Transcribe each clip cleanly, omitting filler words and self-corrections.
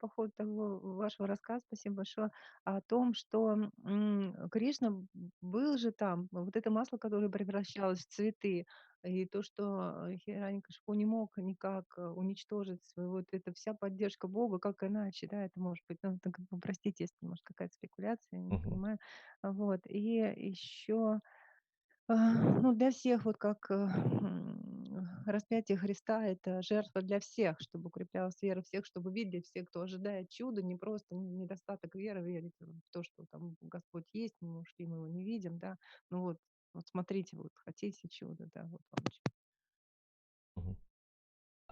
по ходу того вашего рассказа, спасибо большое, о том, что Кришна был же там, вот это масло, которое превращалось в цветы, и то, что Хирanyакшипу не мог никак уничтожить свою, вот эта вся поддержка Бога, как иначе, да, это может быть, ну, это как бы, простите, если, может, какая-то спекуляция, я не Мгм. понимаю, вот, и еще ну, для всех, вот как распятие Христа — это жертва для всех, чтобы укреплялась вера всех, чтобы видели все, кто ожидает чуда, не просто недостаток веры, верить в то, что там Господь есть, мы ушли, мы его не видим, да. Ну вот смотрите, вот хотите чудо, да, вот вам Мгм.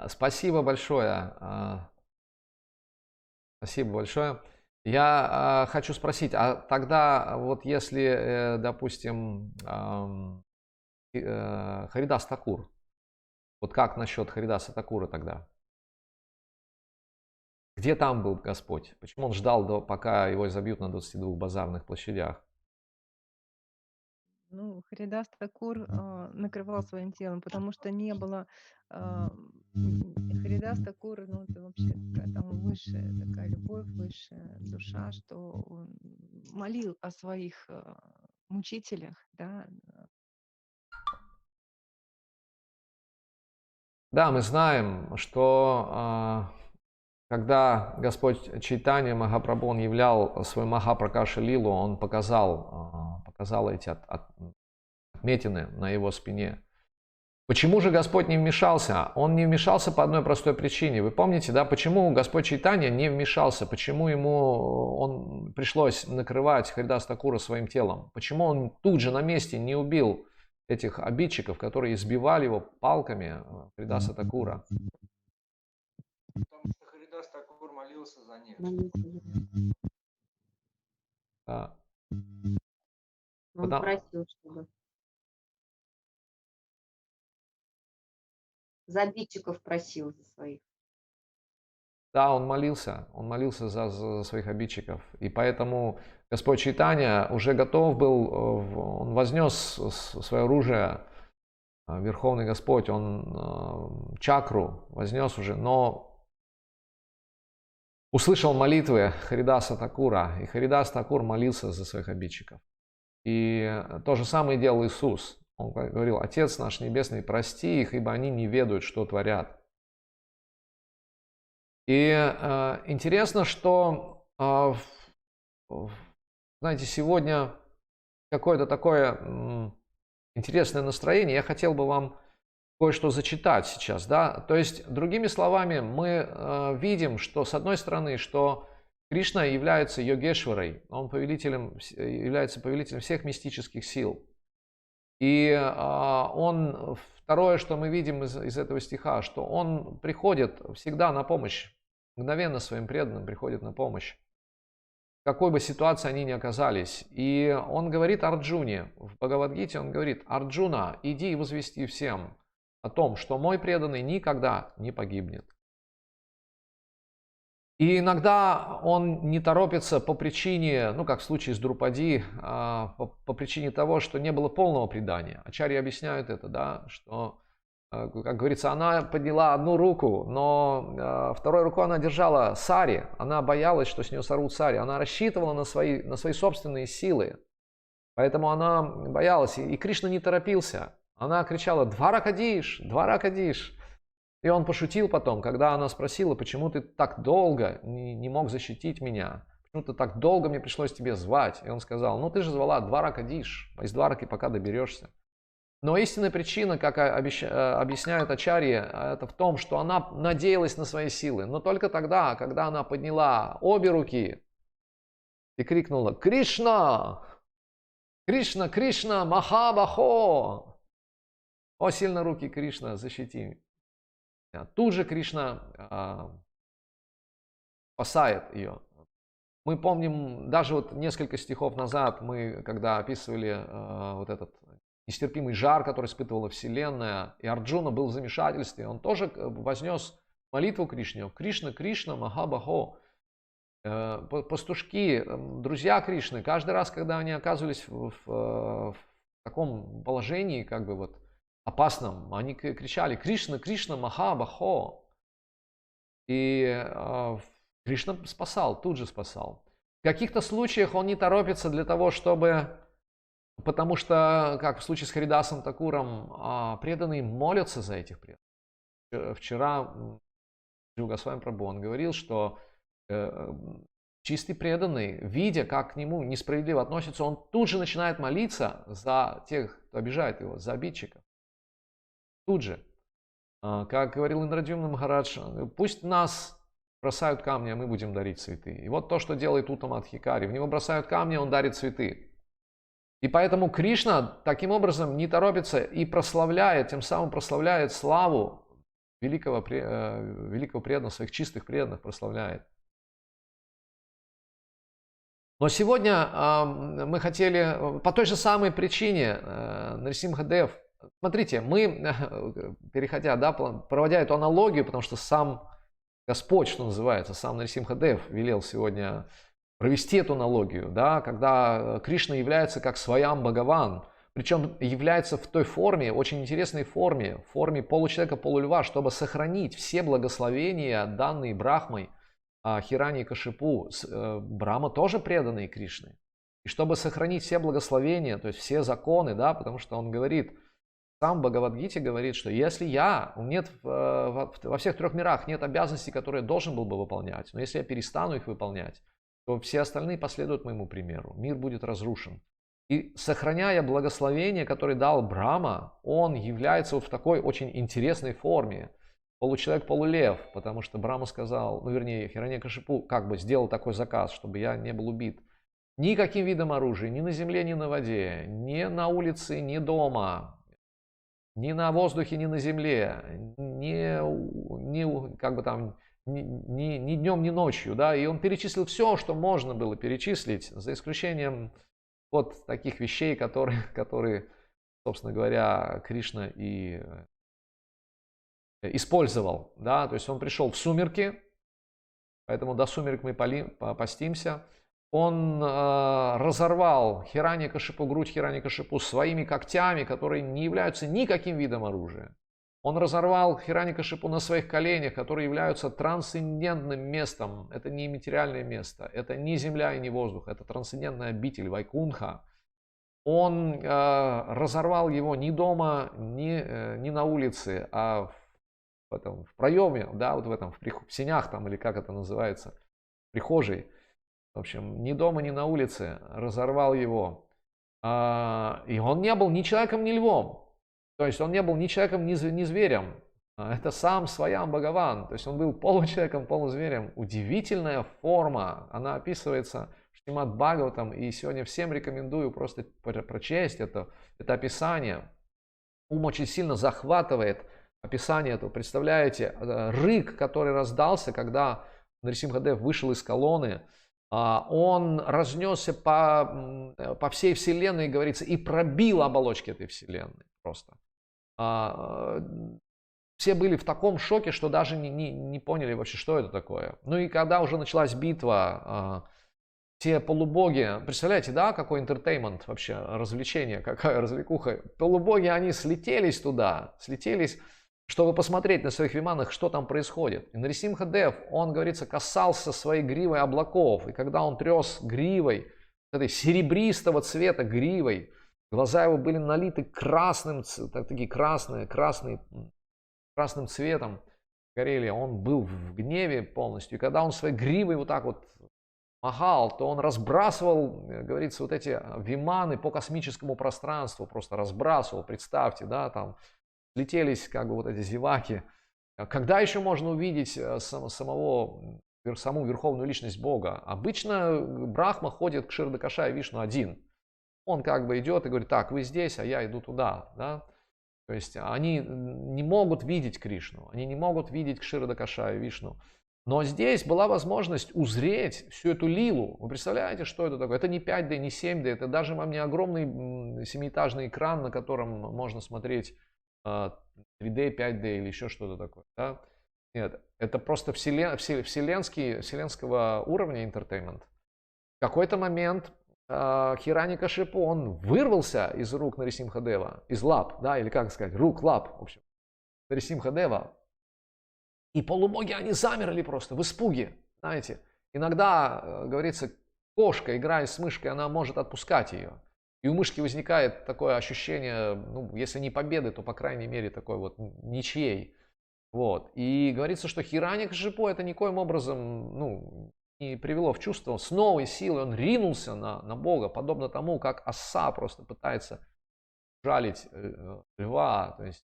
Спасибо большое. Спасибо большое. Я хочу спросить, а тогда вот если, допустим, Харидас Такур, вот как насчет Харидаса Такура тогда? Где там был Господь? Почему он ждал, пока его изобьют на 22 базарных площадях? Ну, Харидас Такур накрывал своим телом, потому что не было Харидас Такур, ну, это вообще такая там высшая такая любовь, высшая душа, что он молил о своих мучителях, да. Да, мы знаем, что когда Господь Чайтанья Махапрабху он являл свой Махапракаша Лилу, он показал эти отметины на его спине. Почему же Господь не вмешался? Он не вмешался по одной простой причине. Вы помните, да, почему Господь Чайтанья не вмешался? Почему он пришлось накрывать Харидас Такура своим телом? Почему он тут же на месте не убил этих обидчиков, которые избивали его палками Харидаса Такура? Потому что Харидас Такур молился за них. Молился за них. А, Он Потому- просил, чтобы за обидчиков просил за своих. Да, он молился за своих обидчиков. И поэтому Господь Чайтанья уже готов был, он вознес свое оружие, Верховный Господь, он чакру вознес уже, но услышал молитвы Харидаса Такура, и Харидас Такур молился за своих обидчиков. И то же самое делал Иисус. Он говорил: «Отец наш Небесный, прости их, ибо они не ведают, что творят». И интересно, что, знаете, сегодня какое-то такое интересное настроение. Я хотел бы вам кое-что зачитать сейчас, да. То есть, другими словами, мы видим, что с одной стороны, что Кришна является йогешварой, он является повелителем всех мистических сил. И второе, что мы видим из этого стиха, что он приходит всегда на помощь, мгновенно своим преданным приходит на помощь, в какой бы ситуации они ни оказались. И он говорит Арджуне, в Бхагавадгите он говорит: «Арджуна, иди и возвести всем о том, что мой преданный никогда не погибнет». И иногда он не торопится по причине, ну как в случае с Друпади, по причине того, что не было полного предания. Ачарьи объясняют это, да, что, как говорится, она подняла одну руку, но второй рукой она держала сари, она боялась, что с нее сорвут сари, она рассчитывала на свои собственные силы, поэтому она боялась, и Кришна не торопился. Она кричала: «Дваракадиш, Дваракадиш». И он пошутил потом, когда она спросила: «Почему ты так долго не мог защитить меня? Почему ты так долго мне пришлось тебе звать?» И он сказал: «Ну ты же звала Дваракадиш, из Двараки пока доберешься». Но истинная причина, как объясняют ачарьи, это в том, что она надеялась на свои силы. Но только тогда, когда она подняла обе руки и крикнула: «Кришна! Кришна! Кришна! Махабахо! О, сильно руки Кришна, защити!» Тут же Кришна спасает ее. Мы помним, даже вот несколько стихов назад, мы когда описывали вот этот нестерпимый жар, который испытывала Вселенная, и Арджуна был в замешательстве, он тоже вознес молитву Кришне: «Кришна, Кришна, Махабахо». Пастушки, друзья Кришны, каждый раз, когда они оказывались в таком положении, как бы вот опасном, они кричали: «Кришна, Кришна, Махабахо». И Кришна спасал, тут же спасал. В каких-то случаях он не торопится для того, чтобы... Потому что, как в случае с Харидасом Такуром, преданные молятся за этих преданных. Вчера Шрила Госвами Прабху, он говорил, что чистый преданный, видя, как к нему несправедливо относятся, он тут же начинает молиться за тех, кто обижает его, за обидчиков. Тут же. Как говорил Индрадюмна Махарадж, пусть нас бросают камни, а мы будем дарить цветы. И вот то, что делает Уттама Адхикари. В него бросают камни, он дарит цветы. И поэтому Кришна таким образом не торопится и прославляет, тем самым прославляет славу великого преданного, своих чистых преданных прославляет. Но сегодня мы хотели, по той же самой причине, Нарисимха-дев, смотрите, мы, переходя, да, проводя эту аналогию, потому что сам Господь, что называется, сам Нарисимха-дев велел сегодня провести эту аналогию, да, когда Кришна является как Сваям Бхагаван, причем является в той форме, очень интересной форме, в форме получеловека, полульва, чтобы сохранить все благословения, данные Брахмой, Хираньякашипу. Брахма тоже преданный Кришны. И чтобы сохранить все благословения, то есть все законы, да, потому что он говорит, сам в Бхагавад-гите говорит, что если во всех трех мирах нет обязанностей, которые я должен был бы выполнять, но если я перестану их выполнять, то все остальные последуют моему примеру. Мир будет разрушен. И сохраняя благословение, которое дал Брахма, он является вот в такой очень интересной форме. Получеловек, полулев, потому что Брахма сказал, Хираньякашипу как бы сделал такой заказ, чтобы я не был убит. Никаким видом оружия, ни на земле, ни на воде, ни на улице, ни дома, ни на воздухе, ни на земле, ни днем, ни ночью, да, и он перечислил все, что можно было перечислить, за исключением вот таких вещей, которые, собственно говоря, Кришна и использовал, да, то есть он пришел в сумерки, поэтому до сумерек мы постимся. Он разорвал Хираньякашипу, грудь Хираньякашипу своими когтями, которые не являются никаким видом оружия. Он разорвал Хираньякашипу на своих коленях, которые являются трансцендентным местом. Это не материальное место, это не земля и не воздух, это трансцендентная обитель Вайкунха. Он разорвал его не дома, не на улице, а в проеме, да, вот в сенях там, или как это называется, в прихожей. В общем, ни дома, ни на улице разорвал его. И он не был ни человеком, ни львом. То есть он не был ни человеком, ни зверем. Это сам Сваям Бхагаван. То есть он был получеловеком, полузверем. Удивительная форма. Она описывается в Шримад Бхагаватам. И сегодня всем рекомендую просто прочесть это описание. Ум очень сильно захватывает описание этого. Представляете, рык, который раздался, когда Нарисимха-дев вышел из колонны, он разнесся по всей вселенной, говорится, и пробил оболочки этой вселенной просто. Все были в таком шоке, что даже не поняли вообще, что это такое. Ну и когда уже началась битва, те полубоги, представляете, да, какой интертеймент вообще, развлечение, какая развлекуха. Полубоги, они слетелись туда, чтобы посмотреть на своих виманах, что там происходит. И Нарисимха-дев, он, говорится, касался своей гривой облаков. И когда он тряс гривой, этой серебристого цвета гривой, глаза его были налиты красным цветом, горели. Он был в гневе полностью. И когда он своей гривой вот так вот махал, то он разбрасывал, говорится, вот эти виманы по космическому пространству, просто разбрасывал, представьте, да, там слетелись как бы вот эти зеваки. Когда еще можно увидеть саму верховную личность Бога? Обычно Брахма ходит к Кширдакашаю Вишну один. Он как бы идет и говорит, так, вы здесь, а я иду туда. Да? То есть они не могут видеть Кришну, они не могут видеть Кширдакашаю Вишну. Но здесь была возможность узреть всю эту лилу. Вы представляете, что это такое? Это не 5D, не 7D, это даже вам не огромный 7-этажный экран, на котором можно смотреть 3D, 5D или еще что-то такое. Да? Нет, это просто вселенского уровня интертеймент. В какой-то момент Хираньякашипу, он вырвался из рук Нарисимха-дева, из лап, да, или как сказать, рук-лап, в общем, Нарисимха-дева. И полубоги, они замерли просто в испуге. Знаете, иногда, говорится, кошка, играя с мышкой, она может отпускать ее. И у мышки возникает такое ощущение, ну, если не победы, то, по крайней мере, такой вот ничьей. Вот. И говорится, что Хираникшипу это никоим образом, ну, не привело в чувство. С новой силой он ринулся на Бога, подобно тому, как оса просто пытается жалить льва. То есть,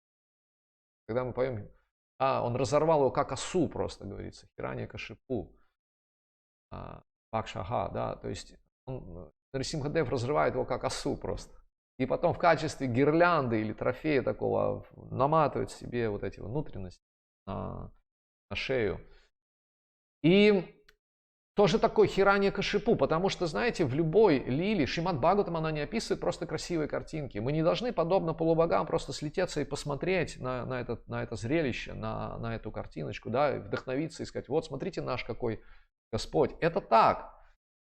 когда мы поем, он разорвал его как осу, просто говорится, Хираникшипу, Бакшага, да, то есть Нарисимхадев разрывает его как осу просто. И потом в качестве гирлянды или трофея такого наматывает себе вот эти внутренности на шею. И тоже такой Хираникшипу, потому что, знаете, в любой лиле, Шримад Бхагаватам, она не описывает просто красивые картинки. Мы не должны, подобно полубогам, просто слететься и посмотреть на это зрелище, на эту картиночку, да, и вдохновиться и сказать, вот смотрите наш какой Господь. Это так.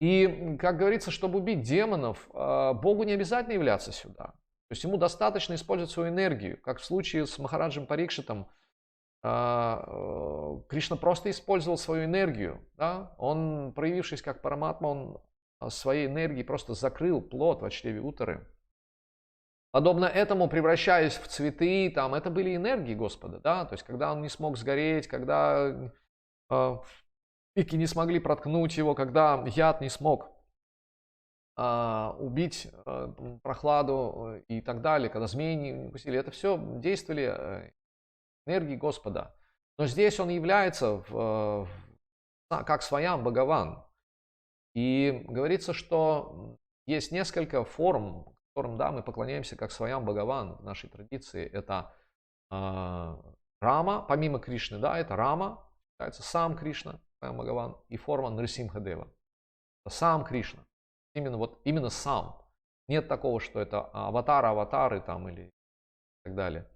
И, как говорится, чтобы убить демонов, Богу не обязательно являться сюда. То есть ему достаточно использовать свою энергию. Как в случае с Махараджем Парикшитом, Кришна просто использовал свою энергию. Да? Он, проявившись как Параматма, он своей энергией просто закрыл плод в чреве Уттары. Подобно этому, превращаясь в цветы, там, это были энергии Господа. Да? То есть, когда он не смог сгореть, когда пики не смогли проткнуть его, когда яд не смог убить прохладу и так далее, когда змеи не укусили. Это все действовали энергии Господа. Но здесь он является как своям Бхагаван. И говорится, что есть несколько форм, которым, да, мы поклоняемся как своям Бхагаван в нашей традиции. Это Рама, помимо Кришны, да, это Рама, считается сам Кришна, своям Бхагаван, и форма Нарисимхадева. Сам Кришна. Именно сам. Нет такого, что это аватары там или так далее.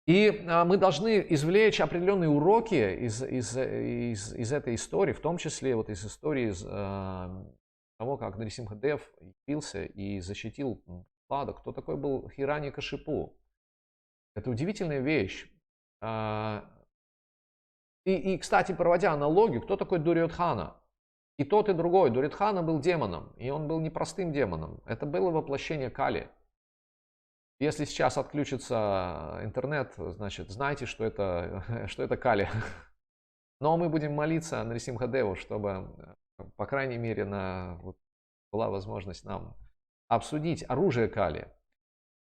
И мы должны извлечь определенные уроки из этой истории, в том числе вот из истории того, как Нарисимхадев явился и защитил Прохладу. Кто такой был Хираникшипу? Это удивительная вещь. И, кстати, проводя аналогию, кто такой Дурьодхана? И тот, и другой. Дурьодхана был демоном, и он был непростым демоном. Это было воплощение Кали. Если сейчас отключится интернет, значит, знайте, что это Кали. Но мы будем молиться Нарисимхадеву, чтобы, по крайней мере, была возможность нам обсудить оружие Кали,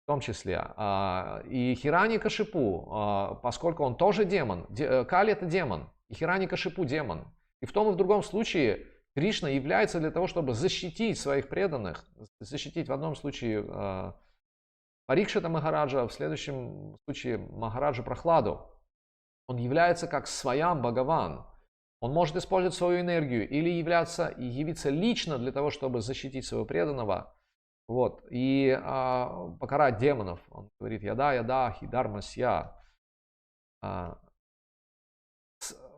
в том числе. И Хираникшипу, поскольку он тоже демон, Кали это демон, и Хираникшипу демон. И в том и в другом случае Кришна является для того, чтобы защитить своих преданных, защитить в одном случае Парикшита Махараджа, в следующем случае Махараджа Прохладу. Он является как своям Бхагаван. Он может использовать свою энергию или явиться лично для того, чтобы защитить своего преданного, вот, и покарать демонов. Он говорит, яда, хидармасья.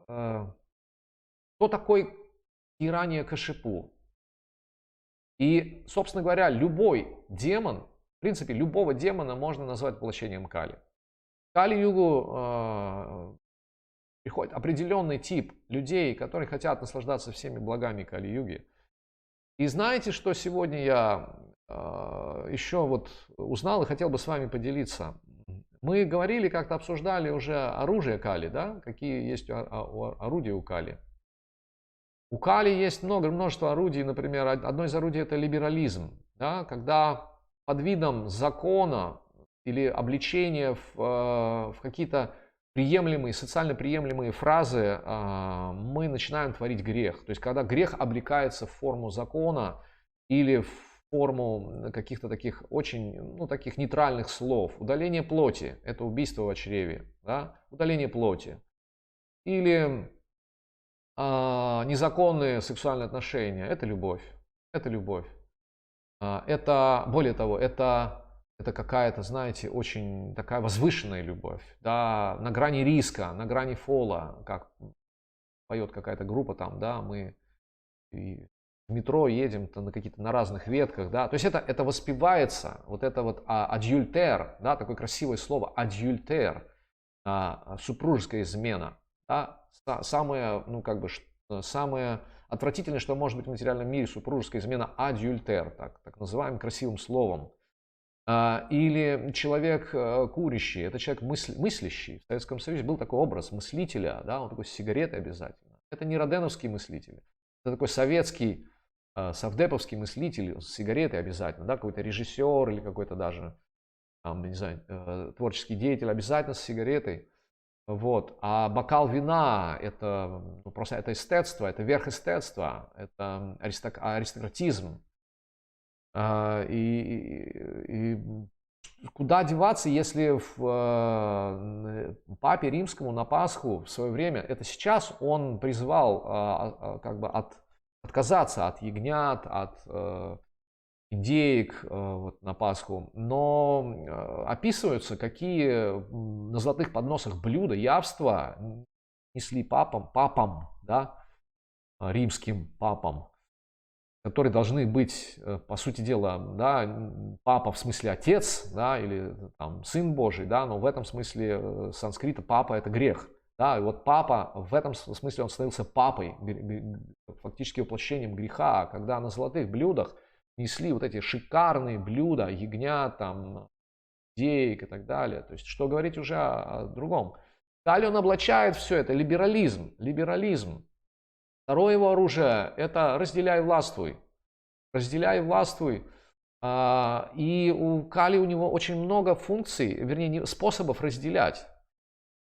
Кто такой Хираникшипу? И, собственно говоря, любой демон, в принципе, любого демона можно назвать воплощением Кали. В Кали-югу приходит определенный тип людей, которые хотят наслаждаться всеми благами Кали-юги. И знаете, что сегодня я еще вот узнал и хотел бы с вами поделиться? Мы говорили, как-то обсуждали уже оружие Кали, да? Какие есть орудия у Кали. У Кали есть множество орудий, например, одно из орудий это либерализм, да? Когда под видом закона или обличения в какие-то социально приемлемые фразы мы начинаем творить грех. То есть, когда грех облекается в форму закона или в форму каких-то таких очень, таких нейтральных слов. Удаление плоти – это убийство в чреве. Да? Удаление плоти. Или незаконные сексуальные отношения – это любовь. Это любовь. Это, более того, это какая-то, знаете, очень такая возвышенная любовь, да, на грани риска, на грани фола, как поет какая-то группа там, да, мы в метро едем на разных ветках, да, то есть это воспевается, вот это вот адюльтер, да, такое красивое слово, адюльтер, супружеская измена, да, самое, самое отвратительное, что может быть в материальном мире, супружеская измена, адюльтер, так называемым красивым словом. Или человек курящий, это человек мыслящий. В Советском Союзе был такой образ мыслителя, да, он такой с сигаретой обязательно. Это не роденовский мыслитель, это такой советский, совдеповский мыслитель с сигаретой обязательно, да, какой-то режиссер или какой-то даже, там, не знаю, творческий деятель обязательно с сигаретой. Вот. А бокал вина это просто это эстетство, это верх эстетства, это аристократизм. И куда деваться, если в Папе Римскому на Пасху в свое время, это сейчас он призывал как бы отказаться от ягнят, от индеек вот, на Пасху, но описываются, какие на золотых подносах блюда, явства несли папам, да, римским папам, которые должны быть, по сути дела, да, папа в смысле отец, да, или там, сын Божий, да, но в этом смысле санскрита папа это грех. Да, и вот папа, в этом смысле он становился папой, фактически воплощением греха, когда на золотых блюдах несли вот эти шикарные блюда, ягнят, там, индейк и так далее. То есть, что говорить уже о другом. Далее он облачает все это, либерализм. Второе его оружие – это разделяй, властвуй. Разделяй, властвуй. И у Кали у него очень много функций, вернее, способов разделять.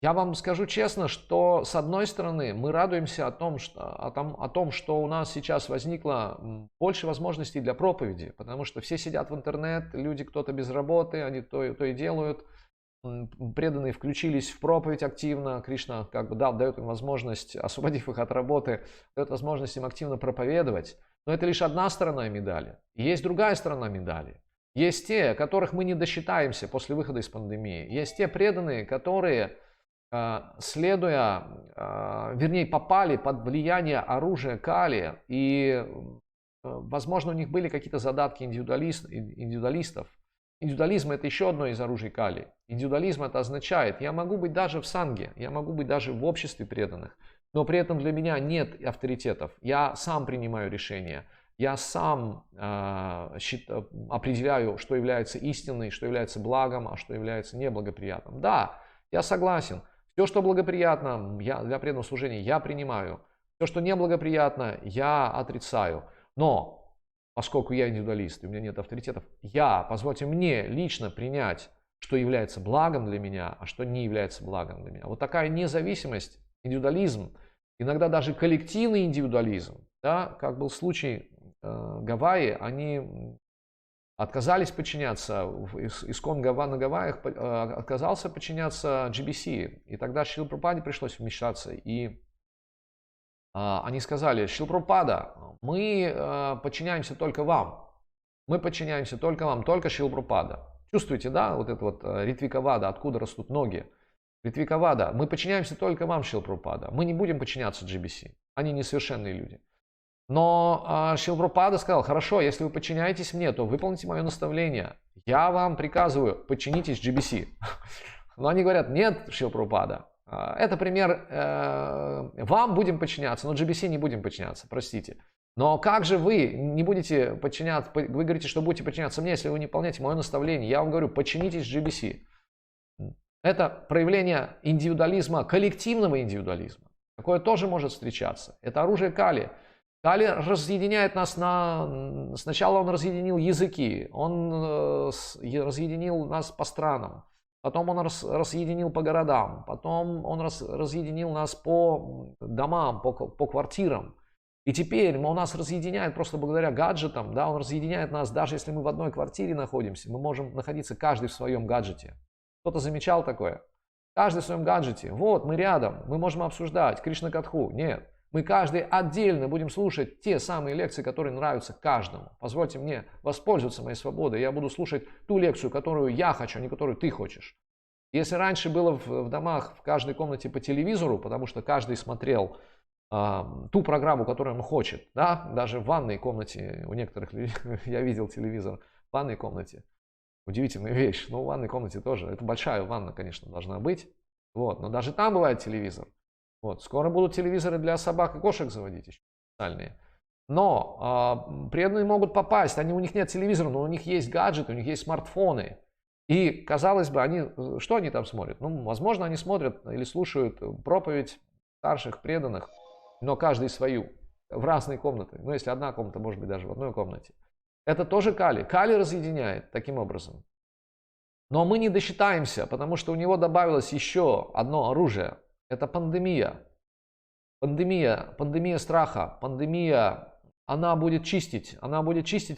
Я вам скажу честно, что с одной стороны мы радуемся о том, что у нас сейчас возникло больше возможностей для проповеди, потому что все сидят в интернет, люди, кто-то без работы, они то и делают. Преданные включились в проповедь активно, Кришна как бы дает им возможность, освободив их от работы, дает возможность им активно проповедовать. Но это лишь одна сторона медали. Есть другая сторона медали. Есть те, которых мы не досчитаемся после выхода из пандемии. Есть те преданные, которые, попали под влияние оружия Кали, и, возможно, у них были какие-то задатки индивидуалистов. Индивидуализм – это еще одно из оружий Кали. Индивидуализм это означает, я могу быть даже в санге, я могу быть даже в обществе преданных, но при этом для меня нет авторитетов. Я сам принимаю решения, я сам определяю, что является истиной, что является благом, а что является неблагоприятным. Да, я согласен. Все, что благоприятно для преданного служения, я принимаю. Все, что неблагоприятно, я отрицаю. Но поскольку я индивидуалист и у меня нет авторитетов, позвольте мне лично принять, что является благом для меня, а что не является благом для меня. Вот такая независимость, индивидуализм, иногда даже коллективный индивидуализм, да, как был случай Гавайи, они отказались подчиняться, Искон на Гавайях отказался подчиняться GBC, и тогда Шрила Прабхупаде пришлось вмешаться, и они сказали: Шрила Прабхупада, мы подчиняемся только вам. Мы подчиняемся только вам, только Шрила Прабхупада. Чувствуете, да, вот это вот Ритвикавада, откуда растут ноги? Ритвикавада, мы подчиняемся только вам, Шрила Прабхупада. Мы не будем подчиняться GBC. Они несовершенные люди. Но Шрила Прабхупада сказал: хорошо, если вы подчиняетесь мне, то выполните мое наставление. Я вам приказываю, подчинитесь GBC. Но они говорят: нет, Шрила Прабхупада. Это пример, вам будем подчиняться, но GBC не будем подчиняться, простите. Но как же вы не будете подчиняться, вы говорите, что будете подчиняться мне, если вы не выполняете мое наставление. Я вам говорю, подчинитесь GBC. Это проявление индивидуализма, коллективного индивидуализма. Такое тоже может встречаться. Это оружие Кали. Кали разъединяет нас Сначала он разъединил языки, он разъединил нас по странам. Потом он разъединил по городам, потом он разъединил нас по домам, по квартирам. И теперь он нас разъединяет просто благодаря гаджетам, да, он разъединяет нас, даже если мы в одной квартире находимся, мы можем находиться каждый в своем гаджете. Кто-то замечал такое? Каждый в своем гаджете. Вот, мы рядом, мы можем обсуждать Кришна-катху. Нет, мы каждый отдельно будем слушать те самые лекции, которые нравятся каждому. Позвольте мне воспользоваться моей свободой. Я буду слушать ту лекцию, которую я хочу, а не которую ты хочешь. Если раньше было в домах в каждой комнате по телевизору, потому что каждый смотрел ту программу, которую он хочет, да, даже в ванной комнате у некоторых людей, я видел телевизор в ванной комнате. Удивительная вещь, но в ванной комнате тоже. Это большая ванна, конечно, должна быть. Вот, но даже там бывает телевизор. Вот. Скоро будут телевизоры для собак и кошек заводить еще специальные. Но преданные могут попасть, у них нет телевизора, но у них есть гаджеты, у них есть смартфоны. И, казалось бы, что они там смотрят? Ну, возможно, они смотрят или слушают проповедь старших преданных, но каждый свою, в разные комнаты. Ну, если одна комната, может быть, даже в одной комнате. Это тоже Кали. Кали разъединяет таким образом. Но мы не досчитаемся, потому что у него добавилось еще одно оружие. Это пандемия. Пандемия страха, пандемия, она будет чистить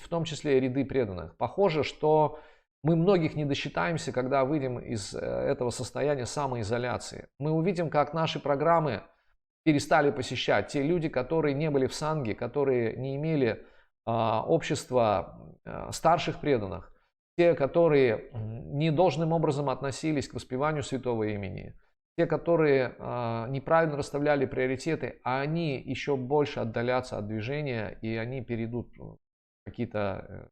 в том числе и ряды преданных. Похоже, что мы многих не досчитаемся, когда выйдем из этого состояния самоизоляции. Мы увидим, как наши программы перестали посещать те люди, которые не были в санге, которые не имели общества старших преданных, те, которые не должным образом относились к воспеванию святого имени, те, которые неправильно расставляли приоритеты, а они еще больше отдалятся от движения, и они перейдут в какие-то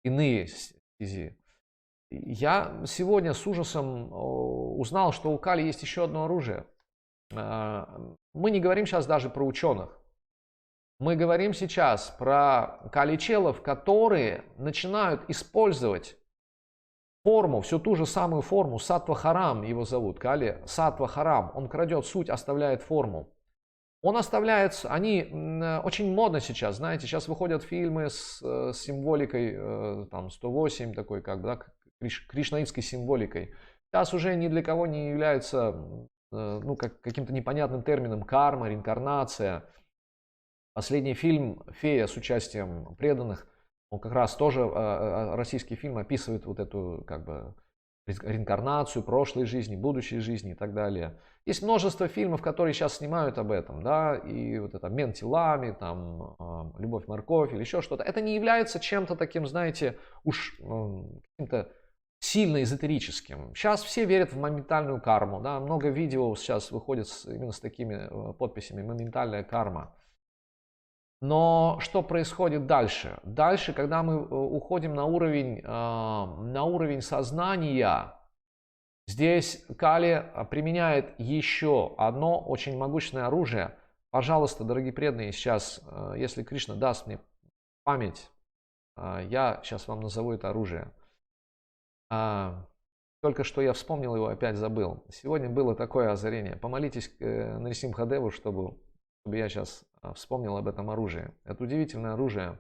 иные стези. Я сегодня с ужасом узнал, что у Кали есть еще одно оружие. Мы не говорим сейчас даже про ученых. Мы говорим сейчас про каличелов, которые начинают использовать форму, всю ту же самую форму, Саттва Харам его зовут, Кали Саттва Харам. Он крадет суть, оставляет форму. Он оставляет, они очень модно сейчас, знаете, сейчас выходят фильмы с символикой, там, 108, такой, как бы, да, кришнаитской символикой. Сейчас уже ни для кого не является, ну, каким-то непонятным термином карма, реинкарнация. Последний фильм «Фея» с участием преданных, он как раз тоже, российский фильм, описывает вот эту, как бы, реинкарнацию, прошлой жизни, будущей жизни и так далее. Есть множество фильмов, которые сейчас снимают об этом, да, и вот это «Обмен телами», там, «Любовь, морковь» или еще что-то. Это не является чем-то таким, знаете, уж каким-то сильно эзотерическим. Сейчас все верят в моментальную карму, да, много видео сейчас выходит именно с такими подписями «моментальная карма». Но что происходит дальше? Дальше, когда мы уходим на уровень сознания, здесь Кали применяет еще одно очень могущественное оружие. Пожалуйста, дорогие преданные, сейчас, если Кришна даст мне память, я сейчас вам назову это оружие. Только что я вспомнил его, опять забыл. Сегодня было такое озарение. Помолитесь Нарисимхадеву, чтобы я сейчас вспомнил об этом оружии. Это удивительное оружие,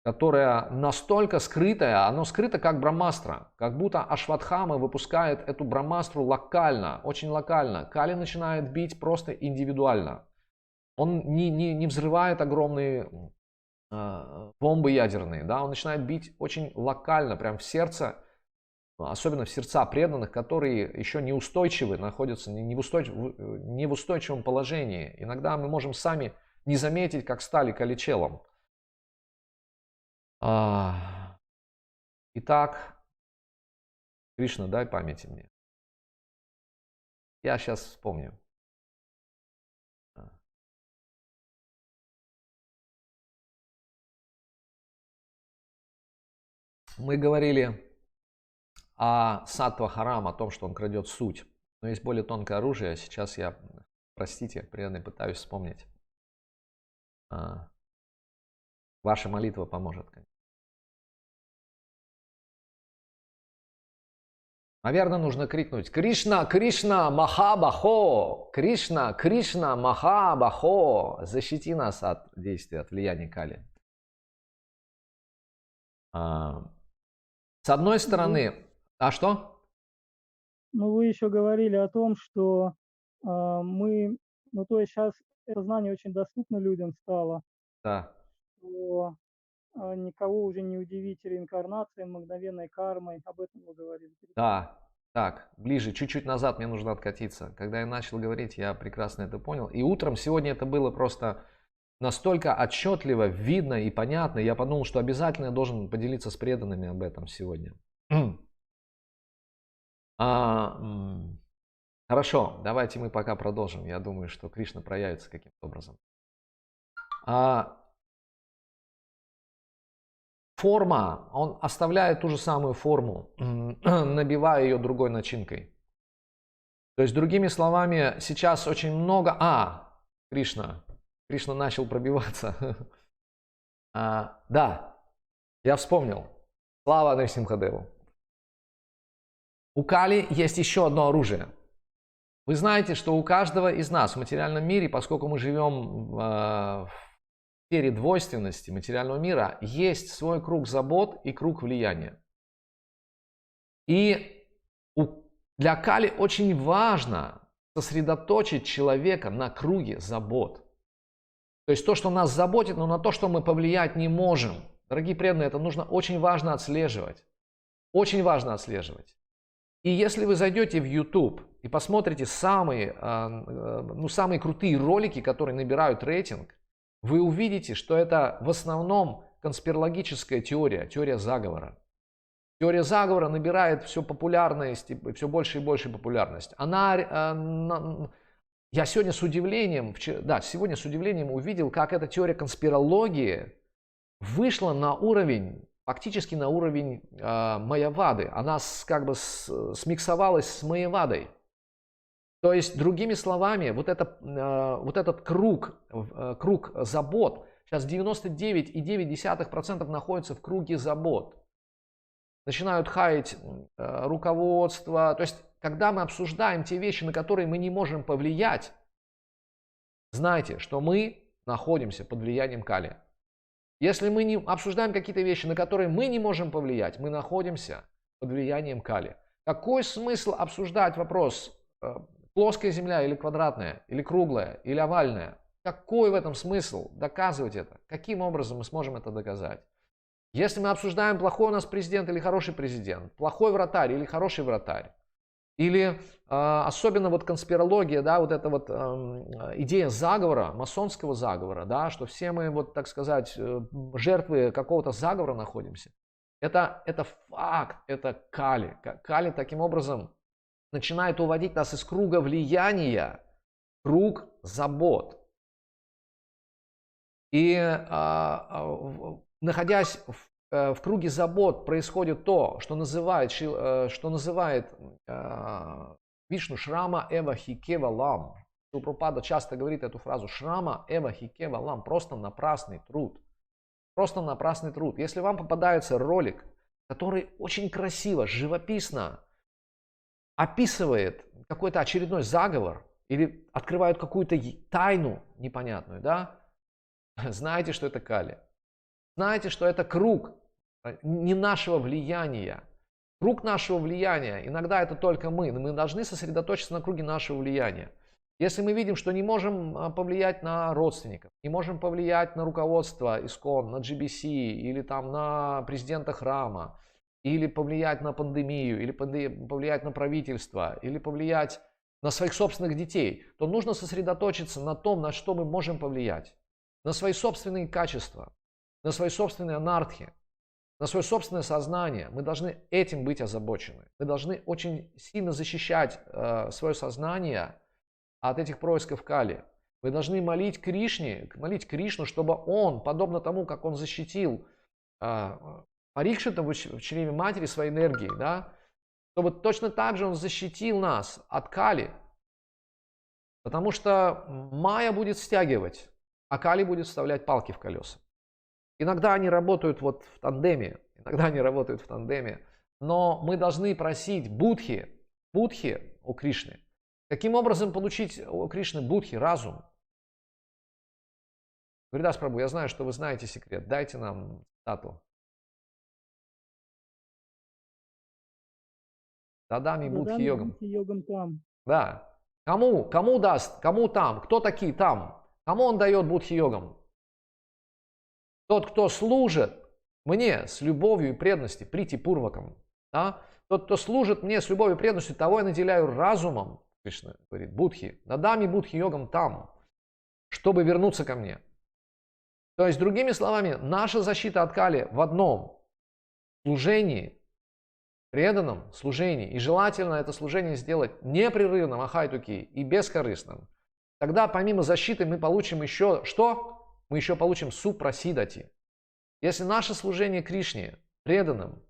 которое настолько скрытое, оно скрыто как Брамастра. Как будто Ашватхама выпускает эту Брамастру локально, очень локально. Кали начинает бить просто индивидуально. Он не взрывает огромные бомбы ядерные, да? Он начинает бить очень локально, прям в сердце, особенно в сердца преданных, которые еще неустойчивы, находятся не в устойчивом положении. Иногда мы можем сами не заметить, как стали каличелом. Итак, Кришна, дай памяти мне. Я сейчас вспомню. Мы говорили о Саттва Харам, о том, что он крадет суть. Но есть более тонкое оружие. Сейчас я, простите, преданный, пытаюсь вспомнить. Ваша молитва поможет, конечно. Наверное, нужно крикнуть: Кришна, Кришна, Махабахо! Кришна, Кришна, Махабахо! Защити нас от действия, от влияния Кали. С одной стороны... А что? Ну, вы еще говорили о том, что то есть сейчас это знание очень доступно людям стало, Да. что никого уже не удивить реинкарнацией, мгновенной кармой. Об этом вы говорили. Да, так, ближе, чуть-чуть назад мне нужно откатиться. Когда я начал говорить, я прекрасно это понял. И утром сегодня это было просто настолько отчетливо, видно и понятно. Я подумал, что обязательно я должен поделиться с преданными об этом сегодня. Хорошо, давайте мы пока продолжим. Я думаю, что Кришна проявится каким-то образом. Форма, он оставляет ту же самую форму, набивая ее другой начинкой. То есть, другими словами, сейчас очень много... Кришна начал пробиваться. Да, я вспомнил. Слава Нарисимхадеву. У Кали есть еще одно оружие. Вы знаете, что у каждого из нас в материальном мире, поскольку мы живем в сфере двойственности материального мира, есть свой круг забот и круг влияния. И для Кали очень важно сосредоточить человека на круге забот. То есть то, что нас заботит, но на то, что мы повлиять не можем. Дорогие преданные, это нужно очень важно отслеживать. Очень важно отслеживать. И если вы зайдете в YouTube и посмотрите самые крутые ролики, которые набирают рейтинг, вы увидите, что это в основном конспирологическая теория заговора. Теория заговора набирает все популярность, все больше и больше популярность. Я сегодня с удивлением увидел, как эта теория конспирологии вышла на уровень, фактически на уровень майявады. Она как бы смиксовалась с майявадой. То есть, другими словами, вот этот круг забот, сейчас 99,9% находится в круге забот. Начинают хаять руководство. То есть, когда мы обсуждаем те вещи, на которые мы не можем повлиять, знайте, что мы находимся под влиянием Кали. Если мы не обсуждаем какие-то вещи, на которые мы не можем повлиять, мы находимся под влиянием Кали. Какой смысл обсуждать вопрос, плоская Земля или квадратная, или круглая, или овальная? Какой в этом смысл доказывать это? Каким образом мы сможем это доказать? Если мы обсуждаем, плохой у нас президент или хороший президент, плохой вратарь или хороший вратарь, или особенно вот конспирология, да, вот эта вот идея заговора, масонского заговора, да, что все мы, вот так сказать, жертвы какого-то заговора находимся. Это факт, это Кали. Кали таким образом начинает уводить нас из круга влияния в круг забот. И находясь в круге забот, происходит то, что называет Вишну Шрама Эва Хикева Лам. Прабхупада часто говорит эту фразу Шрама Эва Хикева Лам. Просто напрасный труд. Просто напрасный труд. Если вам попадается ролик, который очень красиво, живописно описывает какой-то очередной заговор или открывает какую-то тайну непонятную, да, знаете, что это Кали. Знаете, что это круг не нашего влияния. Круг нашего влияния, иногда это только мы, но мы должны сосредоточиться на круге нашего влияния. Если мы видим, что не можем повлиять на родственников, не можем повлиять на руководство ИСККОН, на GBC, или там на президента храма, или повлиять на пандемию, или повлиять на правительство, или повлиять на своих собственных детей, то нужно сосредоточиться на том, на что мы можем повлиять. На свои собственные качества, на свои собственные анархии, на свое собственное сознание. Мы должны этим быть озабочены. Мы должны очень сильно защищать свое сознание от этих происков Кали. Мы должны молить Кришну, чтобы он, подобно тому, как он защитил Парикшита в чреве матери своей энергией, да, чтобы точно так же он защитил нас от Кали. Потому что Майя будет стягивать, а Кали будет вставлять палки в колеса. Иногда они работают вот в тандеме, но мы должны просить будхи у Кришны. Каким образом получить у Кришны будхи, разум? Гуридас Прабху, я знаю, что вы знаете секрет, дайте нам цитату. Дадами будхи йогам. Там. Да. Кому даст? Кому там? Кто такие там? Кому он дает будхи йогам? Тот, кто служит мне с любовью и преданностью, прити пурвакам. Да? Тот, кто служит мне с любовью и преданностью, того я наделяю разумом, Кришна говорит, будхи. Дадами будхи йогам там, чтобы вернуться ко мне. То есть, другими словами, наша защита от Кали в одном служении, преданном служении. И желательно это служение сделать непрерывным, ахайтуки, и бескорыстным. Тогда помимо защиты мы получим еще что? Мы еще получим супрасидати. Если наше служение Кришне преданным,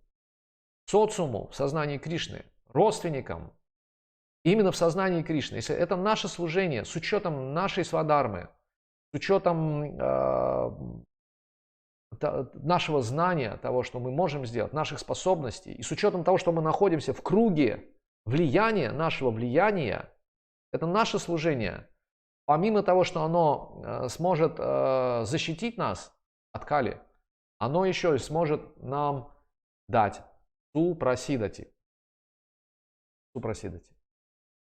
социуму в сознании Кришны, родственникам именно в сознании Кришны. Если это наше служение с учетом нашей свадхармы, с учетом нашего знания, того, что мы можем сделать, наших способностей, и с учетом того, что мы находимся в круге влияния, нашего влияния, это наше служение. Помимо того, что оно сможет защитить нас от Кали, оно еще и сможет нам дать супрасидати.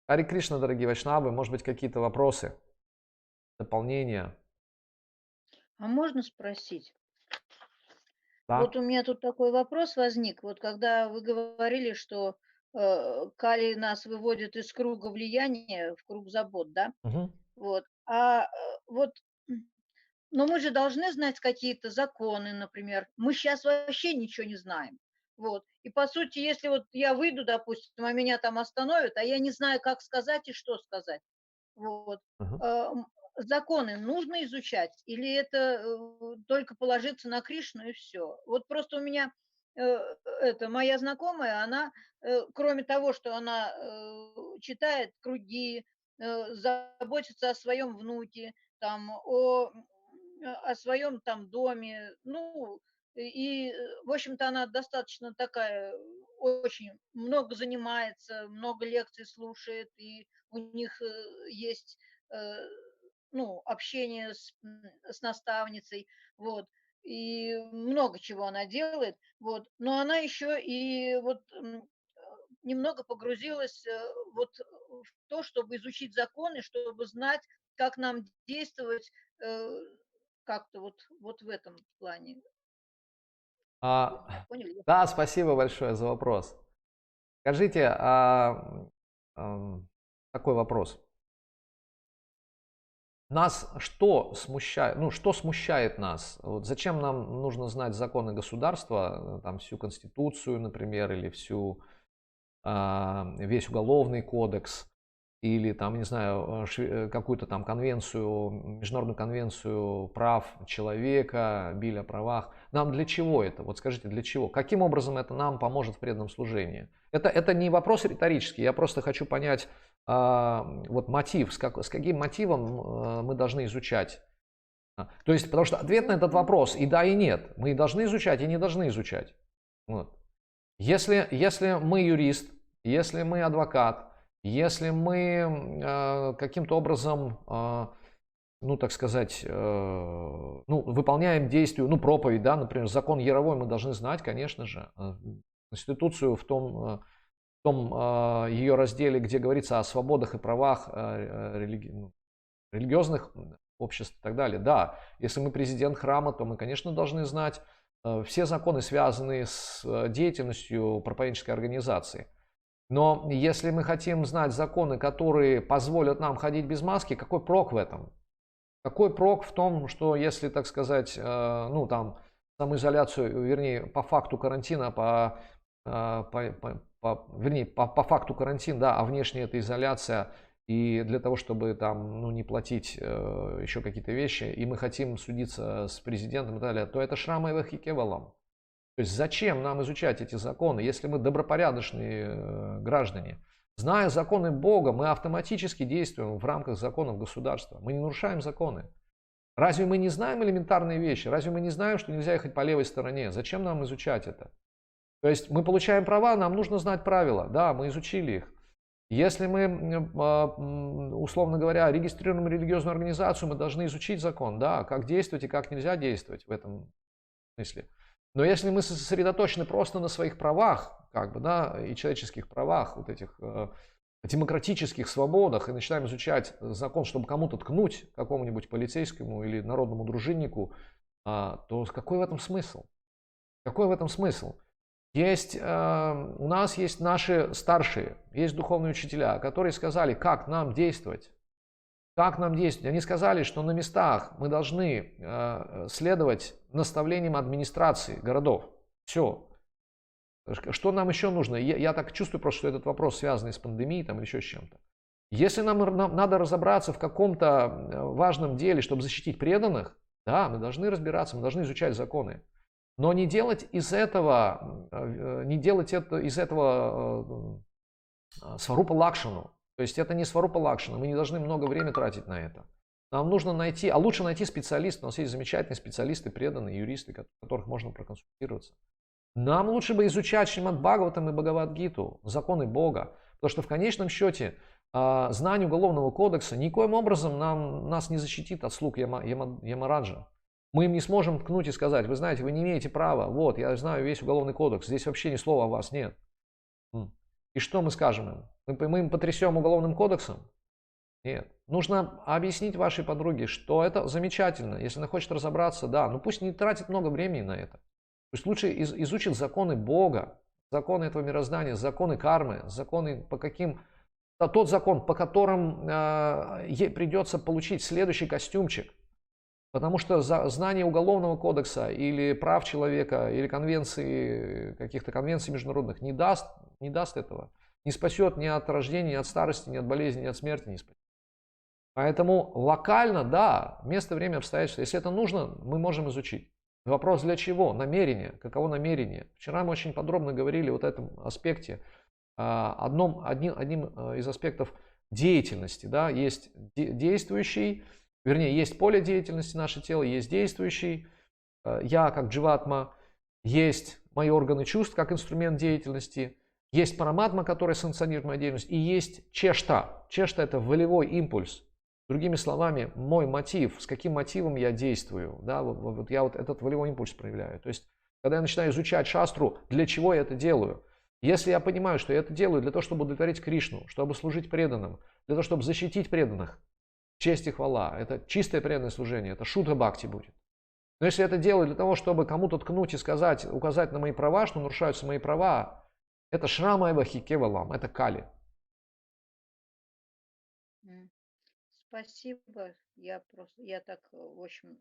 Харе Кришна, дорогие вайшнавы, может быть, какие-то вопросы, дополнения? А можно спросить? Да? Вот у меня тут такой вопрос возник. Вот когда вы говорили, что Кали нас выводит из круга влияния в круг забот, да? Мгм. Вот. Вот, но мы же должны знать какие-то законы, например. Мы сейчас вообще ничего не знаем. Вот. И по сути, если вот я выйду, допустим, а меня там остановят, а я не знаю, как сказать и что сказать. Вот. Мгм. Законы нужно изучать или это только положиться на Кришну и все? Вот просто у меня моя знакомая, она, кроме того, что она читает круги, заботится о своем внуке, там, о своем там доме, ну, в общем-то, она достаточно такая, очень много занимается, много лекций слушает, и у них есть э, ну, общение с наставницей, вот, и много чего она делает, вот, но она еще и вот немного погрузилась вот в то, чтобы изучить законы, чтобы знать, как нам действовать э, как-то вот в этом плане. Поняли? Да, спасибо большое за вопрос. Скажите, такой вопрос. Нас что смущает, что смущает нас? Вот зачем нам нужно знать законы государства, там всю конституцию, например, или весь уголовный кодекс, или там, не знаю, какую-то там конвенцию, международную конвенцию прав человека, Биль о правах. Нам для чего это? Вот скажите, для чего? Каким образом это нам поможет в преданном служении? Это не вопрос риторический, я просто хочу понять вот мотив, с каким мотивом мы должны изучать. То есть, потому что ответ на этот вопрос и да, и нет. Мы должны изучать, и не должны изучать. Вот. Если мы юрист, если мы адвокат, если мы каким-то образом, так сказать, выполняем действие, проповедь, да, например, закон Яровой мы должны знать, конечно же, Конституцию в том ее разделе, где говорится о свободах и правах религиозных обществ и так далее. Да, если мы президент храма, то мы, конечно, должны знать все законы, связанные с деятельностью проповеднической организации. Но если мы хотим знать законы, которые позволят нам ходить без маски, какой прок в этом? Какой прок в том, что если, так сказать, самоизоляцию, вернее, по факту карантина, по факту карантин, да, а внешне это изоляция, и для того, чтобы там, не платить еще какие-то вещи, и мы хотим судиться с президентом и так далее, то это шрама и вахикевалам. То есть зачем нам изучать эти законы, если мы добропорядочные граждане? Зная законы Бога, мы автоматически действуем в рамках законов государства. Мы не нарушаем законы. Разве мы не знаем элементарные вещи? Разве мы не знаем, что нельзя ехать по левой стороне? Зачем нам изучать это? То есть мы получаем права, нам нужно знать правила. Да, мы изучили их. Если мы, условно говоря, регистрируем религиозную организацию, мы должны изучить закон, да, как действовать и как нельзя действовать в этом смысле. Но если мы сосредоточены просто на своих правах, и человеческих правах, вот этих демократических свободах, и начинаем изучать закон, чтобы кому-то ткнуть, какому-нибудь полицейскому или народному дружиннику, то какой в этом смысл? Какой в этом смысл? У нас есть наши старшие, есть духовные учителя, которые сказали, как нам действовать. Как нам действовать? Они сказали, что на местах мы должны следовать наставлениям администрации городов. Все. Что нам еще нужно? Я так чувствую просто, что этот вопрос связан с пандемией или еще с чем-то. Если нам надо разобраться в каком-то важном деле, чтобы защитить преданных, да, мы должны разбираться, мы должны изучать законы. Но не делать из этого сварупа лакшану, То есть это не Сварупа Лакшина, мы не должны много времени тратить на это. Нам нужно найти, а лучше найти специалиста. У нас есть замечательные специалисты, преданные юристы, которых можно проконсультироваться. Нам лучше бы изучать Шримад Бхагаватам и Бхагавад-гиту, законы Бога. Потому что в конечном счете знание Уголовного кодекса никоим образом нас не защитит от слуг Ямараджа. Мы им не сможем ткнуть и сказать: вы знаете, вы не имеете права, вот, я знаю весь Уголовный кодекс, здесь вообще ни слова о вас нет. И что мы скажем им? Мы им потрясем Уголовным кодексом? Нет. Нужно объяснить вашей подруге, что это замечательно. Если она хочет разобраться, да, но пусть не тратит много времени на это. Пусть лучше изучит законы Бога, законы этого мироздания, законы кармы, законы по каким... Тот закон, по которым ей придется получить следующий костюмчик. Потому что знание Уголовного кодекса или прав человека, или конвенции, каких-то конвенций международных не даст этого. Не спасет ни от рождения, ни от старости, ни от болезни, ни от смерти не спасет. Поэтому локально, да, место, время, обстоятельства. Если это нужно, мы можем изучить. Вопрос для чего? Намерение. Каково намерение? Вчера мы очень подробно говорили вот этом аспекте. Одним из аспектов деятельности. Да, есть действующий, вернее, есть поле деятельности наше тело, есть действующий, я как дживатма, есть мои органы чувств как инструмент деятельности, есть параматма, который санкционирует мою деятельность, и есть чешта. Чешта – это волевой импульс. Другими словами, мой мотив, с каким мотивом я действую, да, вот я вот этот волевой импульс проявляю. То есть, когда я начинаю изучать шастру, для чего я это делаю? Если я понимаю, что я это делаю для того, чтобы удовлетворить Кришну, чтобы служить преданным, для того, чтобы защитить преданных, честь и хвала, это чистое преданное служение, это шудха бхакти будет. Но если я это делаю для того, чтобы кому-то ткнуть и сказать, указать на мои права, что нарушаются мои права, это шрама эвахи кевалам, это кали. Спасибо. Я так, в общем...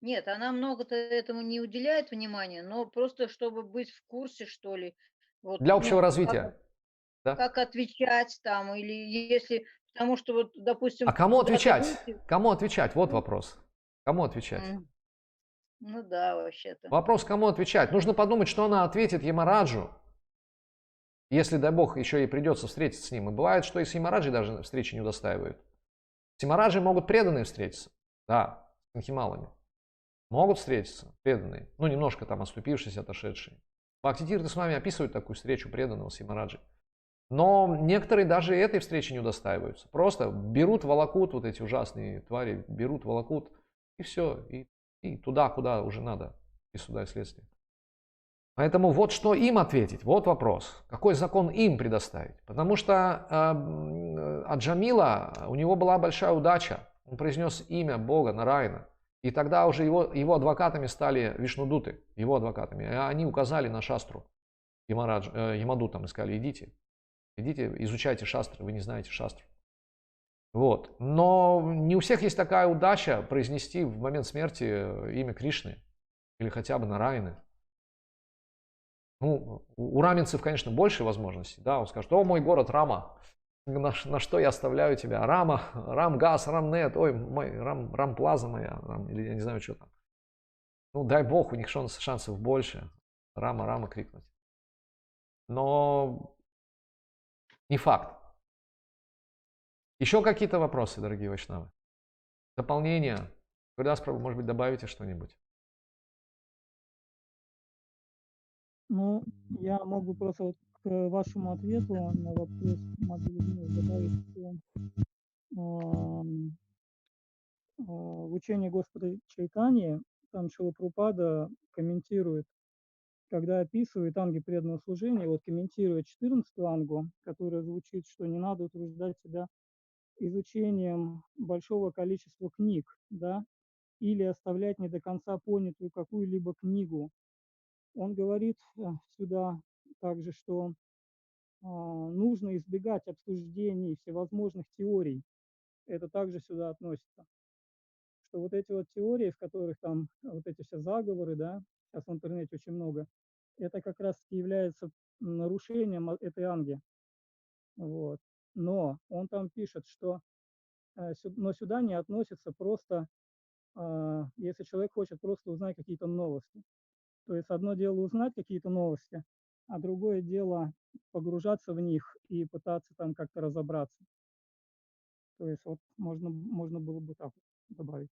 Нет, она много-то этому не уделяет внимания, но просто чтобы быть в курсе, что ли, вот, Для общего ну, развития. Да? как отвечать там, или если, потому что вот, допустим, А кому куда-то отвечать? выйти- Кому отвечать? Вот вопрос. Кому отвечать? Ну да, вообще-то. Вопрос, кому отвечать. Нужно подумать, что она ответит Ямараджу, если, дай бог, еще ей придется встретиться с ним. И бывает, что и с Ямараджей даже встречи не удостаивают. С Ямараджей могут преданные встретиться. Да, с Анхималами. Могут встретиться преданные. Ну, немножко там отступившиеся, отошедшие. Бхактитирты с вами описывают такую встречу преданного с Ямараджей. Но некоторые даже этой встречи не удостаиваются. Просто берут, волокут вот эти ужасные твари, берут, волокут, и все. И туда, куда уже надо. И суда, и следствие. Поэтому вот что им ответить, вот вопрос. Какой закон им предоставить? Потому что от Джамила у него была большая удача. Он произнес имя Бога Нараяна. И тогда уже его адвокатами стали Вишнудуты, его адвокатами. И они указали на шастру. Ямадутам и сказали: идите, изучайте шастры, вы не знаете шастру. Вот. Но не у всех есть такая удача произнести в момент смерти имя Кришны или хотя бы Нараяны. Ну, у раменцев, конечно, больше возможностей. Да? Он скажет: о, мой город Рама, на что я оставляю тебя? Рама, Рамгаз, Рамнет, ой, мой, Рамплаза моя, или я не знаю, что там. Ну, дай бог, у них шансов больше. Рама крикнуть. Но не факт. Еще какие-то вопросы, дорогие вайшнавы? Дополнения? Гурдас Прабху, может быть, добавите что-нибудь? Ну, я могу просто вот к вашему ответу на вопрос Матери добавить, что в учении Господа Чайтаньи там Шрила Прабхупада комментирует, когда описывает анги преданного служения, вот комментирует 14-ю ангу, которая звучит, что не надо утруждать себя изучением большого количества книг, да, или оставлять не до конца понятую какую-либо книгу. Он говорит сюда также, что нужно избегать обсуждений всевозможных теорий. Это также сюда относится. Что вот эти вот теории, в которых там вот эти все заговоры, да, сейчас в интернете очень много, это как раз является нарушением этой анги. Вот. Но он там пишет, что но сюда не относится просто, если человек хочет просто узнать какие-то новости. То есть одно дело узнать какие-то новости, а другое дело погружаться в них и пытаться там как-то разобраться. То есть вот можно было бы так добавить.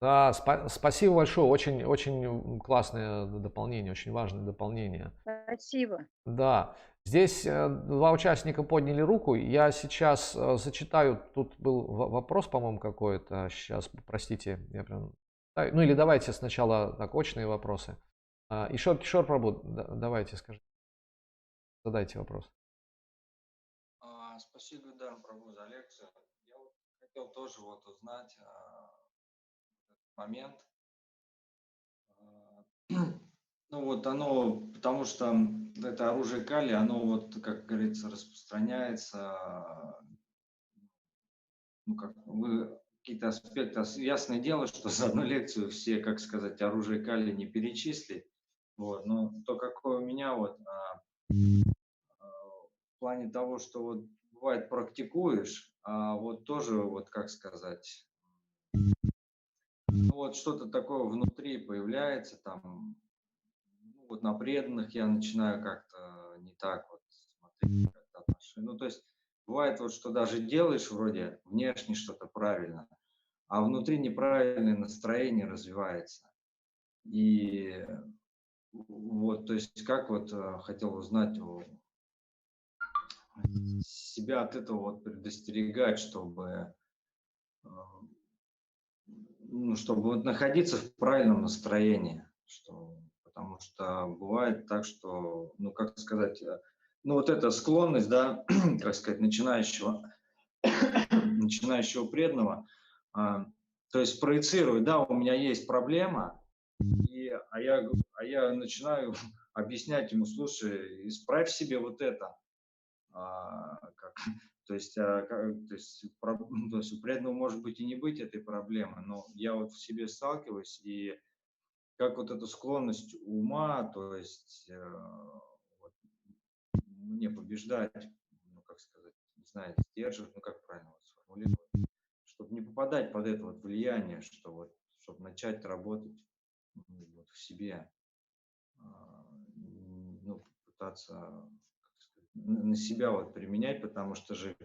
Да, спасибо большое. Очень, очень классное дополнение, очень важное дополнение. Спасибо. Да, здесь два участника подняли руку. Я сейчас зачитаю. Тут был вопрос, по-моему, какой-то. Сейчас, простите, я прям... Ну или давайте сначала так, очные вопросы. Кишор Прабу, давайте скажите, задайте вопрос. Спасибо, Дан Прабу, за лекцию. Я вот хотел тоже вот узнать момент. Ну вот оно, потому что это оружие Кали, оно вот, как говорится, распространяется, ну как вы какие-то аспекты, ясное дело, что за одну лекцию все, как сказать, оружие Кали не перечислить, вот, но то, какое у меня вот в плане того, что вот бывает практикуешь, а вот тоже вот, как сказать, ну вот что-то такое внутри появляется там. Ну, вот на преданных я начинаю как-то не так вот смотреть как-то отношения. Ну, то есть бывает вот, что даже делаешь вроде внешне что-то правильно, а внутри неправильное настроение развивается. И вот, то есть как вот хотел узнать себя от этого вот предостерегать, чтобы, ну, чтобы вот находиться в правильном настроении, что, потому что бывает так, что, ну, как сказать, ну, вот эта склонность, да, как сказать, начинающего преданного, то есть проецирует, да, у меня есть проблема, а я начинаю объяснять ему, слушай, исправь себе вот это, то есть у преданного может быть и не быть этой проблемы, но я вот в себе сталкиваюсь, и как вот эту склонность ума, то есть вот, мне побеждать, ну, как сказать, не знаю, сдерживать, ну, как правильно вот сформулировать, чтобы не попадать под это вот влияние, что вот, чтобы начать работать вот в себе, ну, пытаться, как сказать, на себя вот применять, потому что же,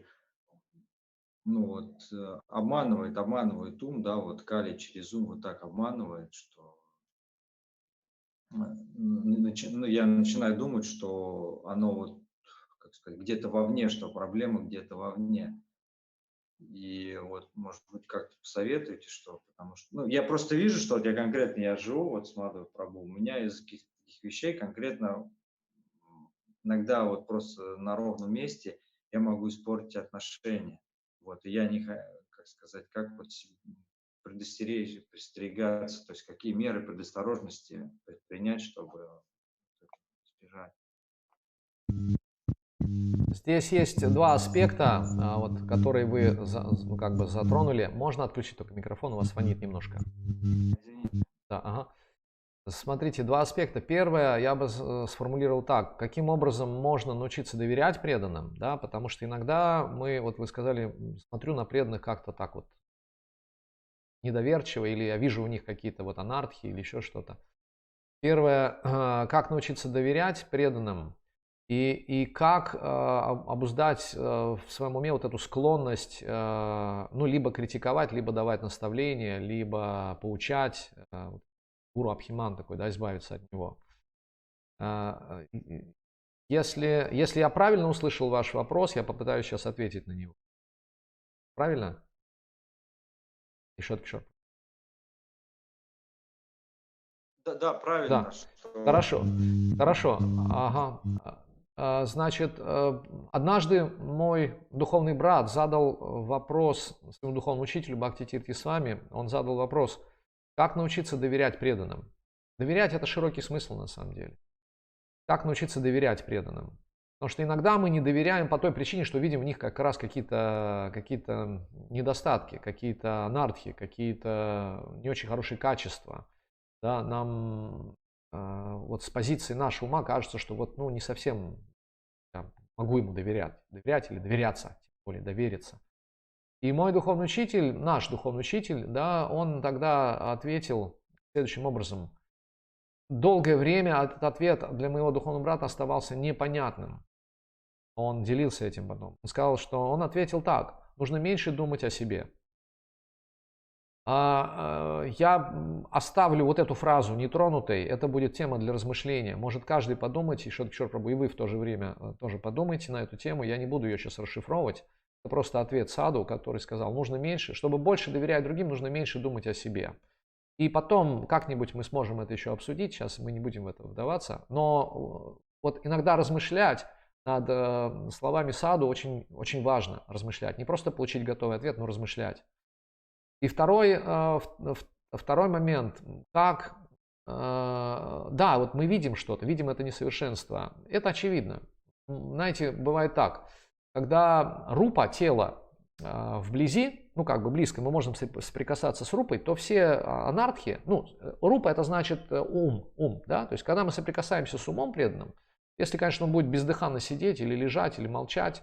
ну, вот обманывает ум, да, вот Кали через ум вот так обманывает, что ну, я начинаю думать, что оно вот, как сказать, где-то вовне, что проблема где-то вовне. И вот, может быть, как-то посоветуете, что, потому что, ну, я просто вижу, что вот я живу вот с Мадхава Прабху, у меня из каких-то таких вещей конкретно иногда вот просто на ровном месте я могу испортить отношения. Вот, и я не, как сказать, как вот предостерегаться, то есть какие меры предосторожности предпринять, чтобы избежать. Здесь есть два аспекта, вот, которые вы ну, как бы затронули. Можно отключить только микрофон, у вас фонит немножко. Извините. Да, ага. Смотрите, два аспекта. Первое, я бы сформулировал так. Каким образом можно научиться доверять преданным? Да, потому что иногда мы, вот вы сказали, смотрю на преданных как-то так вот недоверчиво, или я вижу у них какие-то вот анархии или еще что-то. Первое, как научиться доверять преданным и как обуздать в своем уме вот эту склонность, ну, либо критиковать, либо давать наставления, либо поучать, гуру Абхиман такой, да, избавиться от него. Если я правильно услышал ваш вопрос, я попытаюсь сейчас ответить на него. Правильно? Кишор. Да, правильно. Да. Что... Хорошо. Ага. Значит, однажды мой духовный брат задал вопрос своему духовному учителю Бхакти Тирти Свами. Он задал вопрос, как научиться доверять преданным. Доверять – это широкий смысл на самом деле. Как научиться доверять преданным? Потому что иногда мы не доверяем по той причине, что видим в них как раз какие-то недостатки, какие-то анархии, какие-то не очень хорошие качества. Да, нам вот с позиции нашего ума кажется, что вот, ну, не совсем я могу ему доверять или доверяться, тем более довериться. И мой духовный учитель, наш духовный учитель, да, он тогда ответил следующим образом. Долгое время этот ответ для моего духовного брата оставался непонятным. Он делился этим потом. Он сказал, что он ответил так: нужно меньше думать о себе. Я оставлю вот эту фразу нетронутой, это будет тема для размышления. Может каждый подумать, и Шодкшор Прабху, и вы в то же время тоже подумайте на эту тему. Я не буду ее сейчас расшифровывать. Это просто ответ саду, который сказал, нужно меньше, чтобы больше доверять другим, нужно меньше думать о себе. И потом как-нибудь мы сможем это еще обсудить, сейчас мы не будем в это вдаваться. Но вот иногда размышлять над словами саду очень, очень важно, размышлять. Не просто получить готовый ответ, но размышлять. И второй момент, как, да, вот мы видим что-то, видим это несовершенство, это очевидно. Знаете, бывает так, когда рупа, тело вблизи, ну как бы близко, мы можем соприкасаться с рупой, то все анархи, ну рупа это значит ум, да, то есть когда мы соприкасаемся с умом преданным, если, конечно, он будет бездыханно сидеть или лежать, или молчать,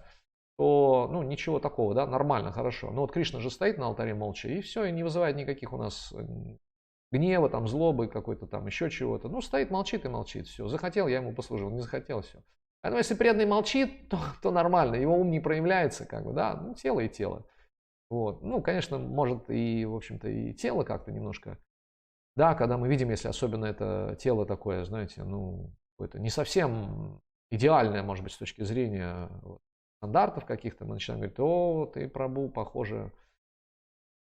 то, ну, ничего такого, да, нормально, хорошо. Но вот Кришна же стоит на алтаре молча, и все, и не вызывает никаких у нас гнева, там, злобы, какой-то там, еще чего-то. Ну, стоит, молчит и молчит, все. Захотел, я ему послужил, не захотел, все. Поэтому, если преданный молчит, то нормально, его ум не проявляется, как бы, да, ну, тело и тело. Вот. Ну, конечно, может и, в общем-то, и тело как-то немножко, да, когда мы видим, если особенно это тело такое, знаете, ну, какое-то не совсем идеальное, может быть, с точки зрения стандартов каких-то, мы начинаем говорить, о, ты, Прабху, похоже,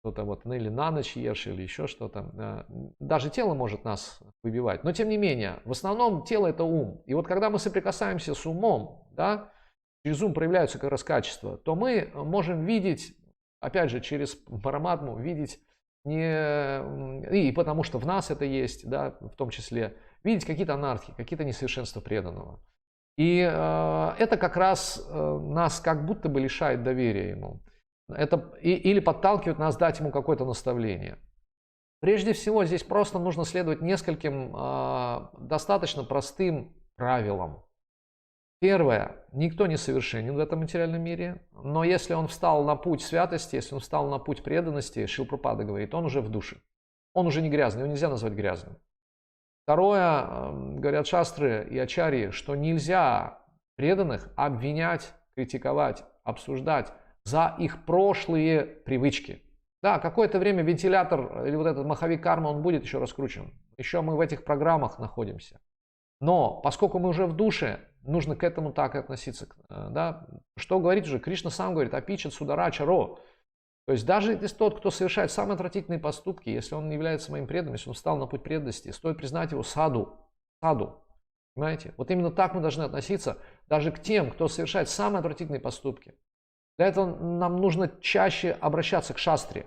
что-то вот, ну, или на ночь ешь, или еще что-то. Даже тело может нас выбивать. Но, тем не менее, в основном тело – это ум. И вот когда мы соприкасаемся с умом, да, через ум проявляются как раз качества, то мы можем видеть, опять же, через параматму, видеть не... И потому что в нас это есть, да, в том числе, видеть какие-то анархии, какие-то несовершенства преданного. И это как раз нас как будто бы лишает доверия ему. Это, или подталкивает нас дать ему какое-то наставление. Прежде всего, здесь просто нужно следовать нескольким достаточно простым правилам. Первое. Никто не совершенен в этом материальном мире. Но если он встал на путь святости, если он встал на путь преданности, Шрила Прабхупада говорит, он уже в душе. Он уже не грязный, его нельзя назвать грязным. Второе, говорят шастры и ачарьи, что нельзя преданных обвинять, критиковать, обсуждать за их прошлые привычки. Да, какое-то время вентилятор или вот этот маховик кармы, он будет еще раскручен. Еще мы в этих программах находимся. Но поскольку мы уже в душе, нужно к этому так относиться. Да? Что говорит уже? Кришна сам говорит, апичат сударача ро. То есть даже если тот, кто совершает самые отвратительные поступки, если он не является моим преданным, если он встал на путь преданности, стоит признать его саду. Понимаете? Вот именно так мы должны относиться даже к тем, кто совершает самые отвратительные поступки. Для этого нам нужно чаще обращаться к шастре,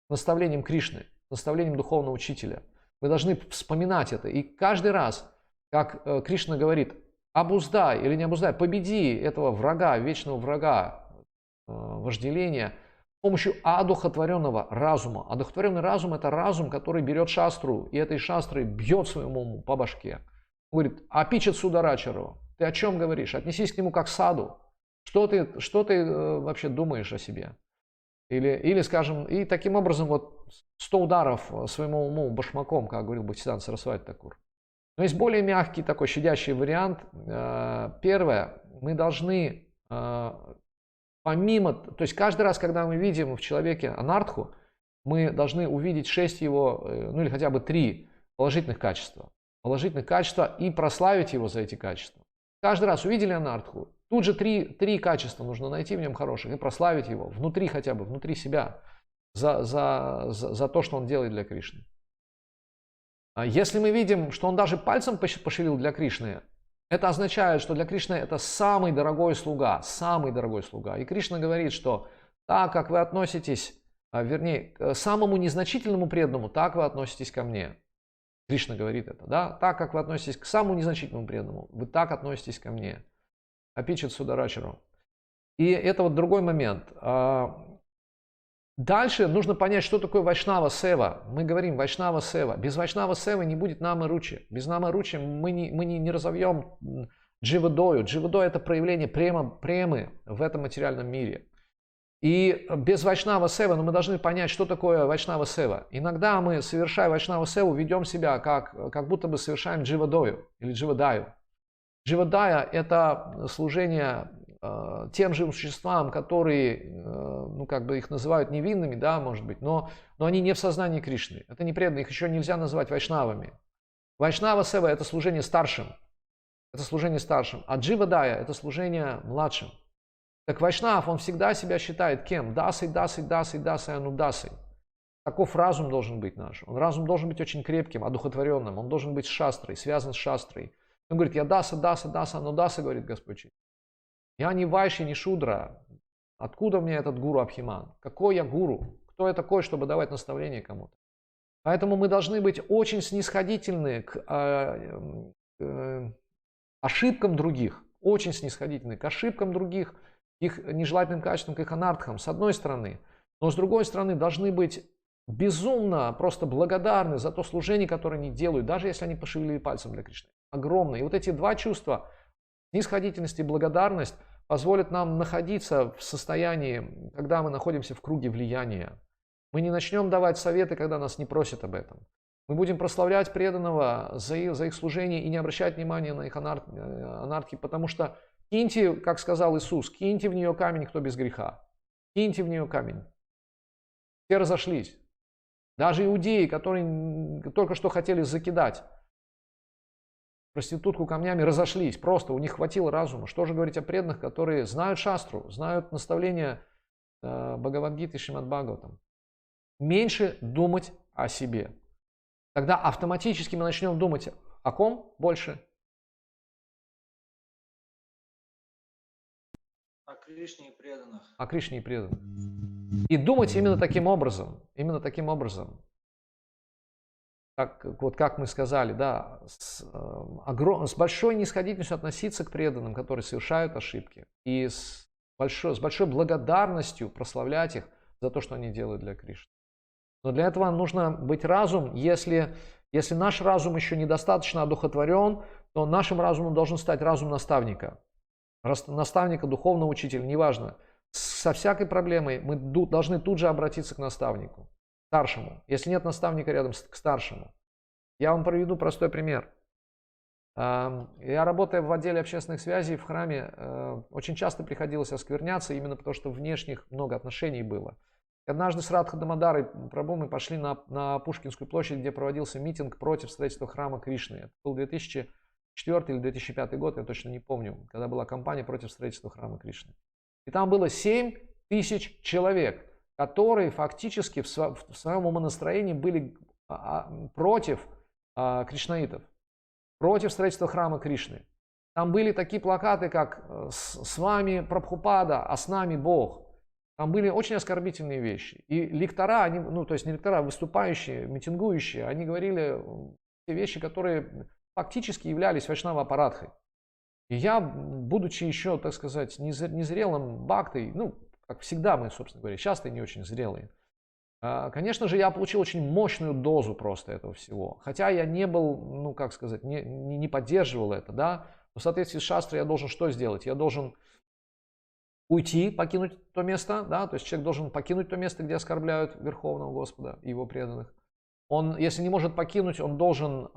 к наставлениям Кришны, к наставлениям духовного учителя. Мы должны вспоминать это. И каждый раз, как Кришна говорит, обуздай или не обуздай, победи этого врага, вечного врага, вожделения, с помощью одухотворенного разума. Одухотворенный разум – это разум, который берет шастру, и этой шастрой бьет своему уму по башке. Он говорит, апичат сударачару, ты о чем говоришь? Отнесись к нему как к саду. Что ты вообще думаешь о себе? Или, скажем, и таким образом вот 100 ударов своему уму башмаком, как говорил Бхактисиданта Сарасвати Такур. Но есть более мягкий такой щадящий вариант. Первое, мы должны... Помимо, то есть каждый раз, когда мы видим в человеке анартху, мы должны увидеть 6 его, ну или хотя бы 3 положительных качества и прославить его за эти качества. Каждый раз увидели анартху, тут же 3 качества нужно найти в нем хороших и прославить его внутри хотя бы, внутри себя за то, что он делает для Кришны. Если мы видим, что он даже пальцем пошевелил для Кришны, это означает, что для Кришны это самый дорогой слуга. И Кришна говорит, что так как вы относитесь, вернее, к самому незначительному преданному, так вы относитесь ко мне. Кришна говорит это, да? Так как вы относитесь к самому незначительному преданному, вы так относитесь ко мне. Апичат сударачару. И это вот другой момент. Дальше нужно понять, что такое Вайшнава Сева. Мы говорим Вайшнава Сева. Без Вайшнава Севы не будет Намы Ручи. Без Намы Ручи мы не разовьем Дживадою. Дживадой – это проявление премы в этом материальном мире. И без Вайшнава Сева, мы должны понять, что такое Вайшнава Сева. Иногда мы, совершая Вайшнава Севу, ведем себя как будто бы совершаем Дживадою или Дживадаю. Дживадая – это служение тем же существам, которые, ну, как бы их называют невинными, да, может быть, но они не в сознании Кришны. Это не преданные, их еще нельзя назвать вайшнавами. Вайшнава сева – это служение старшим. Это служение старшим. А джива-дая – это служение младшим. Так вайшнав, он всегда себя считает кем? Дасой, дасой, дасой, дасой, анудасой. Таков разум должен быть наш. Разум должен быть очень крепким, одухотворенным. Он должен быть с шастрой, связан с шастрой. Он говорит, я даса, даса, даса, анудаса, говорит Господь. Я не вайши, не шудра. Откуда у меня этот гуру Абхиман? Какой я гуру? Кто я такой, чтобы давать наставление кому-то? Поэтому мы должны быть очень снисходительны к ошибкам других. Очень снисходительны к ошибкам других, к их нежелательным качествам, к их анартхам, с одной стороны. Но с другой стороны должны быть безумно просто благодарны за то служение, которое они делают, даже если они пошевелили пальцем для Кришны. Огромное. И вот эти два чувства, снисходительность и благодарность, позволят нам находиться в состоянии, когда мы находимся в круге влияния. Мы не начнем давать советы, когда нас не просят об этом. Мы будем прославлять преданного за их служение и не обращать внимания на их анархи, потому что киньте, как сказал Иисус, киньте в нее камень, кто без греха. Киньте в нее камень. Все разошлись. Даже иудеи, которые только что хотели закидать проститутку камнями, разошлись. Просто у них хватило разума. Что же говорить о преданных, которые знают шастру, знают наставления Бхагавад-гиты и Шримад-Бхагаватам. Меньше думать о себе. Тогда автоматически мы начнем думать о ком больше? О Кришне и преданных. О Кришне и преданных. И думать именно таким образом. Именно таким образом. Как мы сказали, да, с большой нисходительностью относиться к преданным, которые совершают ошибки. И с большой благодарностью прославлять их за то, что они делают для Кришны. Но для этого нужно быть разум. Если наш разум еще недостаточно одухотворен, то нашим разумом должен стать разум наставника. Наставника, духовного учителя, неважно. Со всякой проблемой мы должны тут же обратиться к наставнику, старшему. Если нет наставника рядом, к старшему. Я вам приведу простой пример. Я, работая в отделе общественных связей в храме, очень часто приходилось оскверняться, именно потому что внешних много отношений было. Однажды с Радха Дамодарой Прабху мы пошли на Пушкинскую площадь, где проводился митинг против строительства храма Кришны. Это был 2004 или 2005 год, я точно не помню, когда была кампания против строительства храма Кришны. И там было 7 тысяч человек, которые фактически в своем умонастроении были против кришнаитов, против строительства храма Кришны. Там были такие плакаты, как «С вами Прабхупада, а с нами Бог». Там были очень оскорбительные вещи. И лектора, то есть не лектора, а выступающие, митингующие, они говорили те вещи, которые фактически являлись вайшнава-апарадхой. И я, будучи еще, так сказать, незрелым бхактой, как всегда мы, собственно говоря, часто не очень зрелые, конечно же, я получил очень мощную дозу просто этого всего. Хотя я не был, не поддерживал это, да. Но в соответствии с шастрой я должен что сделать? Я должен уйти, покинуть то место, да, то есть человек должен покинуть то место, где оскорбляют Верховного Господа и его преданных. Он, если не может покинуть, он должен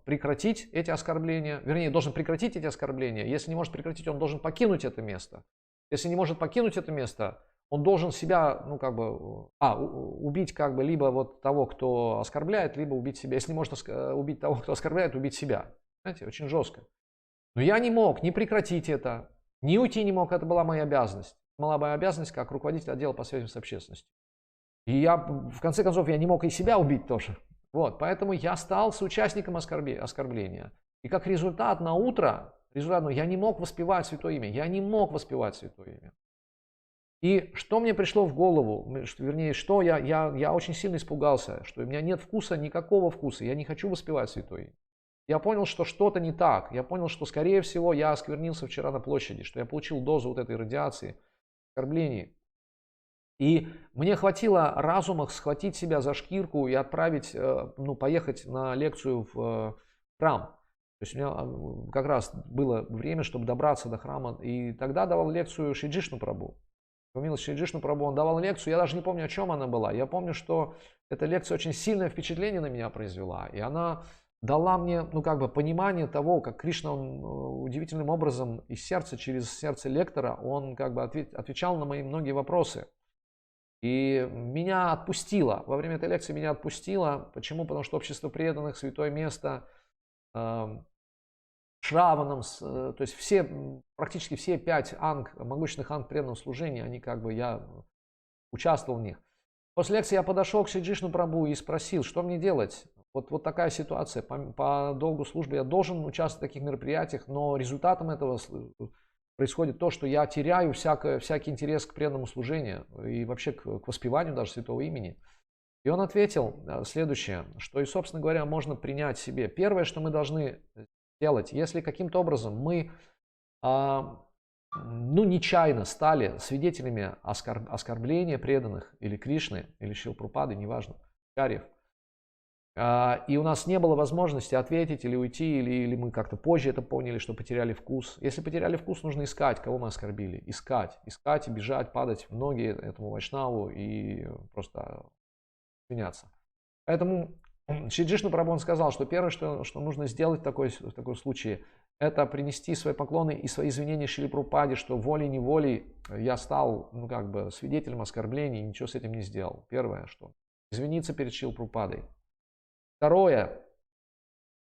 прекратить эти оскорбления, вернее, должен прекратить эти оскорбления. Если не может прекратить, он должен покинуть это место. Если не может покинуть это место, он должен себя, убить либо вот того, кто оскорбляет, либо убить себя. Если не может убить того, кто оскорбляет, убить себя. Знаете, очень жестко. Но я не мог не прекратить это, ни уйти не мог, это была моя обязанность. Была моя обязанность как руководитель отдела по связям с общественностью. И я, в конце концов, я не мог и себя убить тоже. Вот, поэтому я стал соучастником оскорбления. И как результат на утро, я не мог воспевать Святое Имя. Я не мог воспевать Святое Имя. И что мне пришло в голову, я очень сильно испугался, что у меня нет никакого вкуса, я не хочу воспевать Святое Имя. Я понял, что что-то не так. Я понял, что, скорее всего, я осквернился вчера на площади, что я получил дозу вот этой радиации, оскорблений. И мне хватило разума схватить себя за шкирку и отправить, поехать на лекцию в храм. То есть у меня как раз было время, чтобы добраться до храма. И тогда давал лекцию Шри Джишну Прабху. Помимо Шри Джишну Прабху, он давал лекцию, я даже не помню, о чем она была. Я помню, что эта лекция очень сильное впечатление на меня произвела. И она дала мне, ну, как бы понимание того, как Кришна, он удивительным образом из сердца, через сердце лектора, он как бы отвечал на мои многие вопросы. И меня отпустило, во время этой лекции меня отпустило. Почему? Потому что общество преданных, святое место, Шраванам, то есть все, практически все 5 анг, могущественных анг преданного служения, они как бы, я участвовал в них. После лекции я подошел к Шри Джишну Прабhu и спросил, что мне делать. Вот такая ситуация. По долгу службы я должен участвовать в таких мероприятиях, но результатом этого происходит то, что я теряю всякий интерес к преданному служению и вообще к воспеванию даже святого имени. И он ответил следующее, что и, собственно говоря, можно принять себе. Первое, что мы должны делать, если каким-то образом мы ну, нечаянно стали свидетелями оскорбления преданных или Кришны, или Шилпрупады, неважно, Чарьев, и у нас не было возможности ответить или уйти, или мы как-то позже это поняли, что потеряли вкус. Если потеряли вкус, нужно искать, кого мы оскорбили. Искать и бежать, падать в ноги этому вайшнаву и просто извиняться. Поэтому Шри Джишну Прабhu сказал, что первое, что нужно сделать в таком случае, это принести свои поклоны и свои извинения Шриле Прабхупаде, что волей-неволей я стал, ну, как бы свидетелем оскорблений и ничего с этим не сделал. Первое, что извиниться перед Шрилой Прабхупадой. Второе,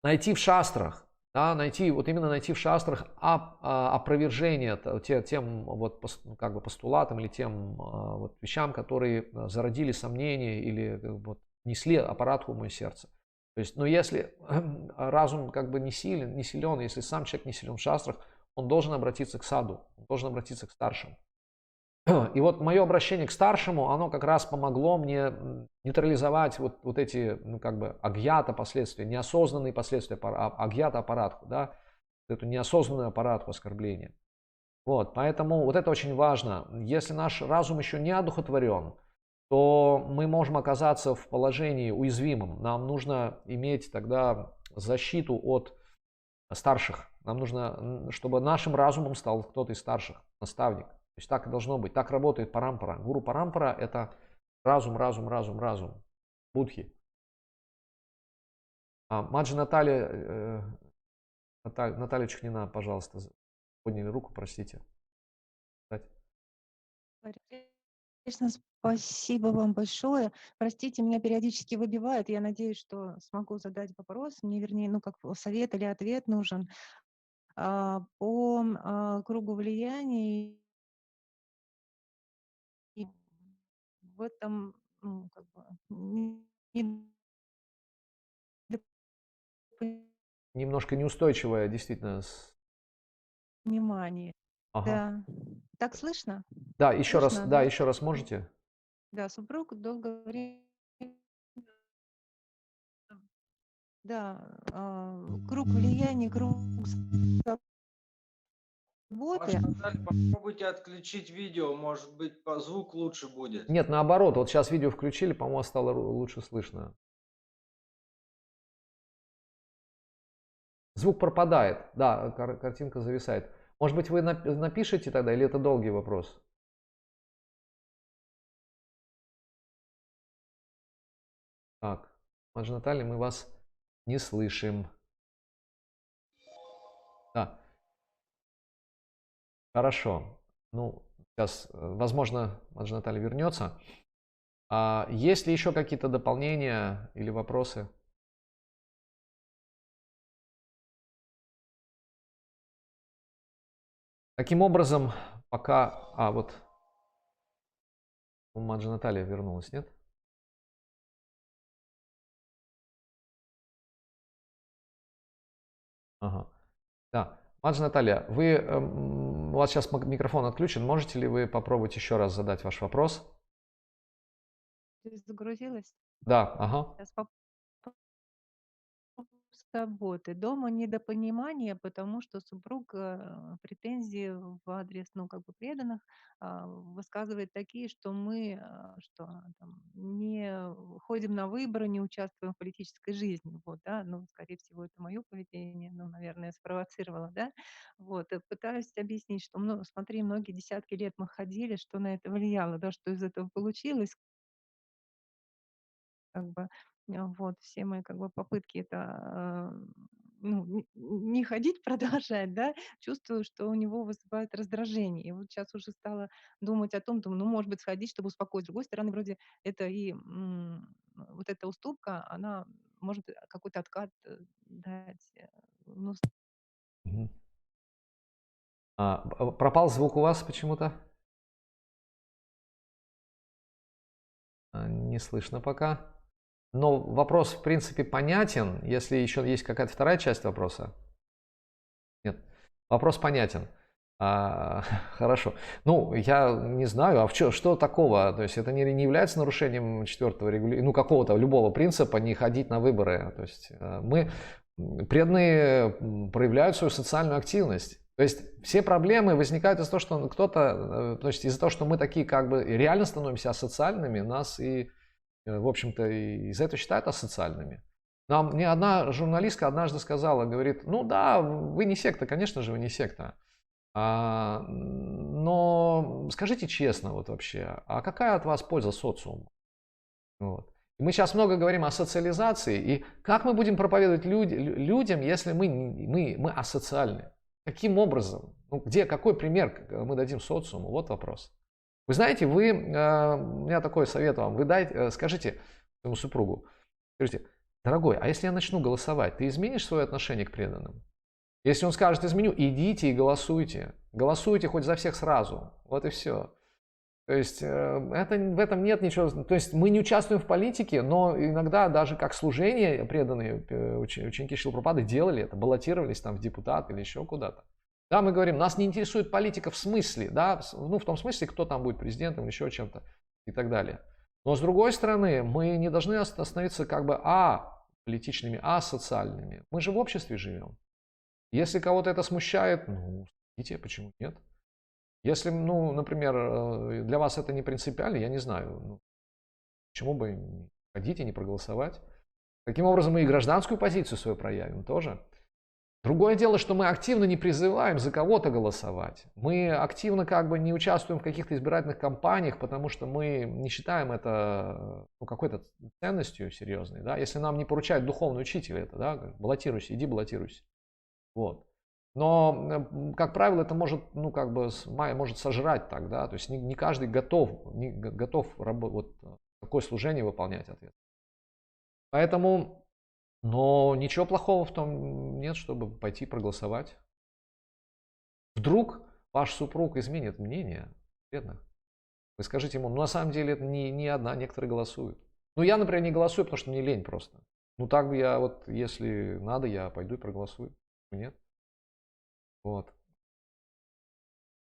найти в шастрах, да, найти в шастрах опровержение тем вот, ну, как бы постулатам или тем вот вещам, которые зародили сомнения или вот, несли аппаратху в мое сердце. То есть, но если разум как бы не силен, если сам человек не силен в шастрах, он должен обратиться к саду, он должен обратиться к старшим. И вот мое обращение к старшему, оно как раз помогло мне нейтрализовать вот эти, ну, как бы агьята последствия, неосознанные последствия агьята аппаратху, да, эту неосознанную аппаратху оскорбления. Вот, поэтому вот это очень важно. Если наш разум еще не одухотворен, то мы можем оказаться в положении уязвимым. Нам нужно иметь тогда защиту от старших. Нам нужно, чтобы нашим разумом стал кто-то из старших, наставник. То есть так и должно быть. Так работает парампара. Гуру парампара – это разум, разум, разум, разум. Будхи. Маджи Наталья Чухнина, пожалуйста, подняли руку, простите. Конечно, спасибо вам большое. Простите, меня периодически выбивает. Я надеюсь, что смогу задать вопрос. Мне, вернее, ну, как совет или ответ нужен. По кругу влияний и в этом, ну, как бы, Немножко неустойчивая, действительно. недопонимание. Ага. Да. Так слышно? Да, Слышно, да? еще раз можете? Да, супруг долгое время, да, круг влияния, круг Маша, заботы. Наталья, попробуйте отключить видео, может быть, по звук лучше будет. Нет, наоборот, вот сейчас видео включили, по-моему, стало лучше слышно. Звук пропадает, да, картинка зависает. Может быть, вы напишите тогда, или это долгий вопрос? Так, Маджи Наталья, мы вас не слышим. Да, хорошо. Ну, сейчас, возможно, Маджи Наталья вернется. Есть ли еще какие-то дополнения или вопросы? Таким образом, пока... вот Маджи Наталья вернулась, нет? Ага. Да. Маджи Наталья, у вас сейчас микрофон отключен. Можете ли вы попробовать еще раз задать ваш вопрос? Загрузилась? Да, ага. Сейчас с работы. Дома недопонимание, потому что супруг претензии в адрес, ну, как бы преданных высказывает такие, что мы там, не ходим на выборы, не участвуем в политической жизни. Вот, да, ну, скорее всего, это мое поведение, ну, наверное, спровоцировало, да. Вот, и пытаюсь объяснить, что, ну, смотри, многие десятки лет мы ходили, что на это влияло, да, что из этого получилось, как бы. Вот все мои как бы попытки это, ну, не ходить, продолжать, да, чувствую, что у него вызывает раздражение. И вот сейчас уже стала думать о том, думаю, ну, может быть, сходить, чтобы успокоить. С другой стороны, вроде это и вот эта уступка, она может какой-то откат дать. Ну, Мгм. Пропал звук у вас почему-то? Не слышно пока. Но вопрос, в принципе, понятен. Если еще есть какая-то вторая часть вопроса. Нет. Вопрос понятен. Хорошо. Ну, я не знаю, что такого? То есть это не является нарушением четвертого регулирования, ну, какого-то любого принципа не ходить на выборы. То есть мы преданные проявляют свою социальную активность. То есть все проблемы возникают из-за того, что кто-то, то есть из-за того, что мы такие как бы реально становимся асоциальными, нас и, в общем-то, из-за этого считают асоциальными. Мне одна журналистка однажды сказала, говорит, ну да, вы не секта, конечно же, вы не секта. Но скажите честно вот вообще, а какая от вас польза социуму? Вот. И мы сейчас много говорим о социализации, и как мы будем проповедовать людям, если мы асоциальны? Каким образом? Ну, какой пример мы дадим социуму? Вот вопрос. Вы знаете, у меня такой совет вам, скажите своему супругу, скажите, дорогой, а если я начну голосовать, ты изменишь свое отношение к преданным? Если он скажет изменю, идите и голосуйте. Голосуйте хоть за всех сразу. Вот и все. То есть в этом нет ничего. То есть мы не участвуем в политике, но иногда даже как служение преданные ученики Шрилы Прабхупады делали это, баллотировались там в депутаты или еще куда-то. Да, мы говорим, нас не интересует политика в смысле, да, ну в том смысле, кто там будет президентом, еще чем-то и так далее. Но с другой стороны, мы не должны остановиться как бы политичными, социальными. Мы же в обществе живем. Если кого-то это смущает, ну, идите, почему нет? Если, ну, например, для вас это не принципиально, я не знаю, ну, почему бы не ходить и не проголосовать. Таким образом, мы и гражданскую позицию свою проявим тоже. Другое дело, что мы активно не призываем за кого-то голосовать. Мы активно как бы не участвуем в каких-то избирательных кампаниях, потому что мы не считаем это какой-то ценностью серьезной. Да? Если нам не поручают духовный учитель это, да, баллотируйся, иди баллотируйся. Вот. Но, как правило, это может, ну, как бы, может сожрать так, да, то есть не каждый готов вот такое служение выполнять ответ. Поэтому, но ничего плохого в том нет, чтобы пойти проголосовать. Вдруг ваш супруг изменит мнение бедных. Вы скажите ему, ну, на самом деле это не одна, некоторые голосуют. Ну, я, например, не голосую, потому что мне лень просто. Ну, так бы я вот, если надо, я пойду и проголосую. Нет. Вот.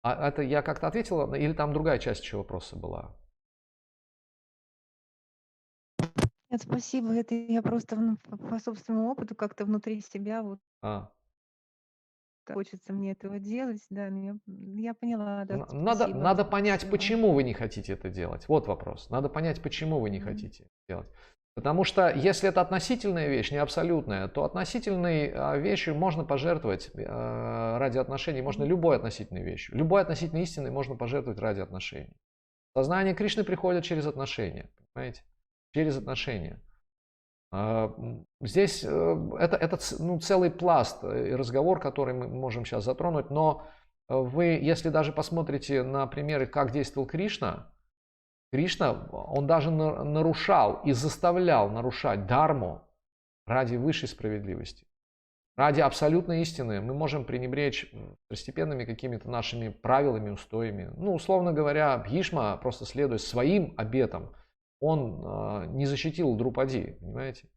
А это я как-то ответила, или там другая часть еще вопроса была? нет, спасибо. Это я просто по собственному опыту как-то внутри себя вот А. хочется мне этого делать. Да, ну я поняла, да, Надо, спасибо. надо понять, Спасибо. почему вы не хотите это делать. Вот вопрос. Надо понять, почему вы не хотите это делать. Потому что если это относительная вещь, не абсолютная, то относительной вещью можно пожертвовать ради отношений, можно любой относительной вещью. Любой относительной истиной можно пожертвовать ради отношений. Сознание Кришны приходит через отношения, понимаете? Через отношения. Здесь это целый пласт и разговор, который мы можем сейчас затронуть, но вы, если даже посмотрите на примеры, как действовал Кришна, он даже нарушал и заставлял нарушать дхарму ради высшей справедливости. Ради абсолютной истины мы можем пренебречь второстепенными какими-то нашими правилами, устоями. Ну, условно говоря, Бхишма, просто следуя своим обетам, он не защитил Друпади, понимаете?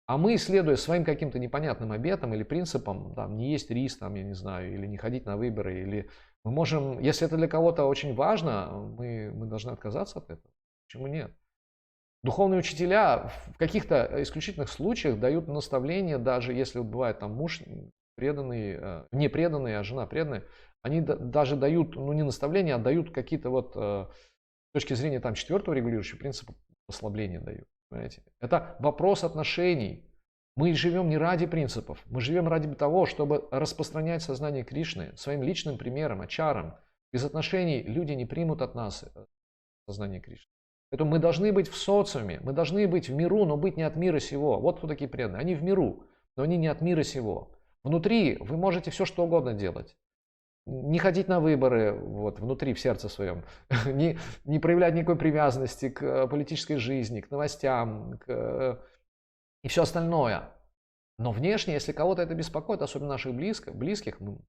А мы, следуя своим каким-то непонятным обетам или принципам, там, не есть рис, там, я не знаю, или не ходить на выборы, или мы можем, если это для кого-то очень важно, мы должны отказаться от этого. Почему нет? Духовные учителя в каких-то исключительных случаях дают наставления, даже если вот бывает там муж преданный, не преданный, а жена преданная, они даже дают, ну не наставления, а дают какие-то вот с точки зрения там четвертого регулирующего принципа послабления дают. Понимаете? Это вопрос отношений. Мы живем не ради принципов, мы живем ради того, чтобы распространять сознание Кришны своим личным примером, ачаром. Без отношений люди не примут от нас сознание Кришны. Поэтому мы должны быть в социуме, мы должны быть в миру, но быть не от мира сего. Вот кто такие преданные. Они в миру, но они не от мира сего. Внутри вы можете все что угодно делать. Не ходить на выборы вот, внутри, в сердце своем, не проявлять никакой привязанности к политической жизни, к новостям и все остальное. Но внешне, если кого-то это беспокоит, особенно наших близких,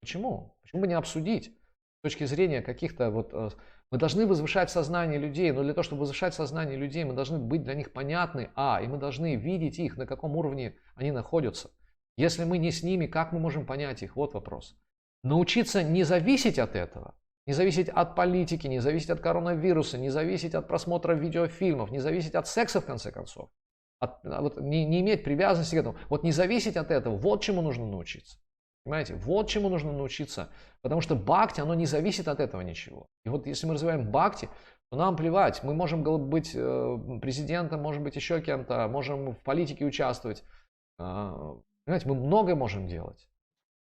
почему? Почему бы не обсудить с точки зрения каких-то вот... Мы должны возвышать сознание людей, но для того, чтобы возвышать сознание людей, мы должны быть для них понятны, и мы должны видеть их, на каком уровне они находятся. Если мы не с ними, как мы можем понять их? Вот вопрос. Научиться не зависеть от этого, не зависеть от политики, не зависеть от коронавируса, не зависеть от просмотра видеофильмов, не зависеть от секса, в конце концов. Не иметь привязанности к этому. Вот не зависеть от этого, вот чему нужно научиться. Понимаете? Вот чему нужно научиться. Потому что бхакти, оно не зависит от этого ничего. И вот если мы развиваем бхакти, то нам плевать. Мы можем быть президентом, можем быть еще кем-то, можем в политике участвовать. Понимаете, мы многое можем делать.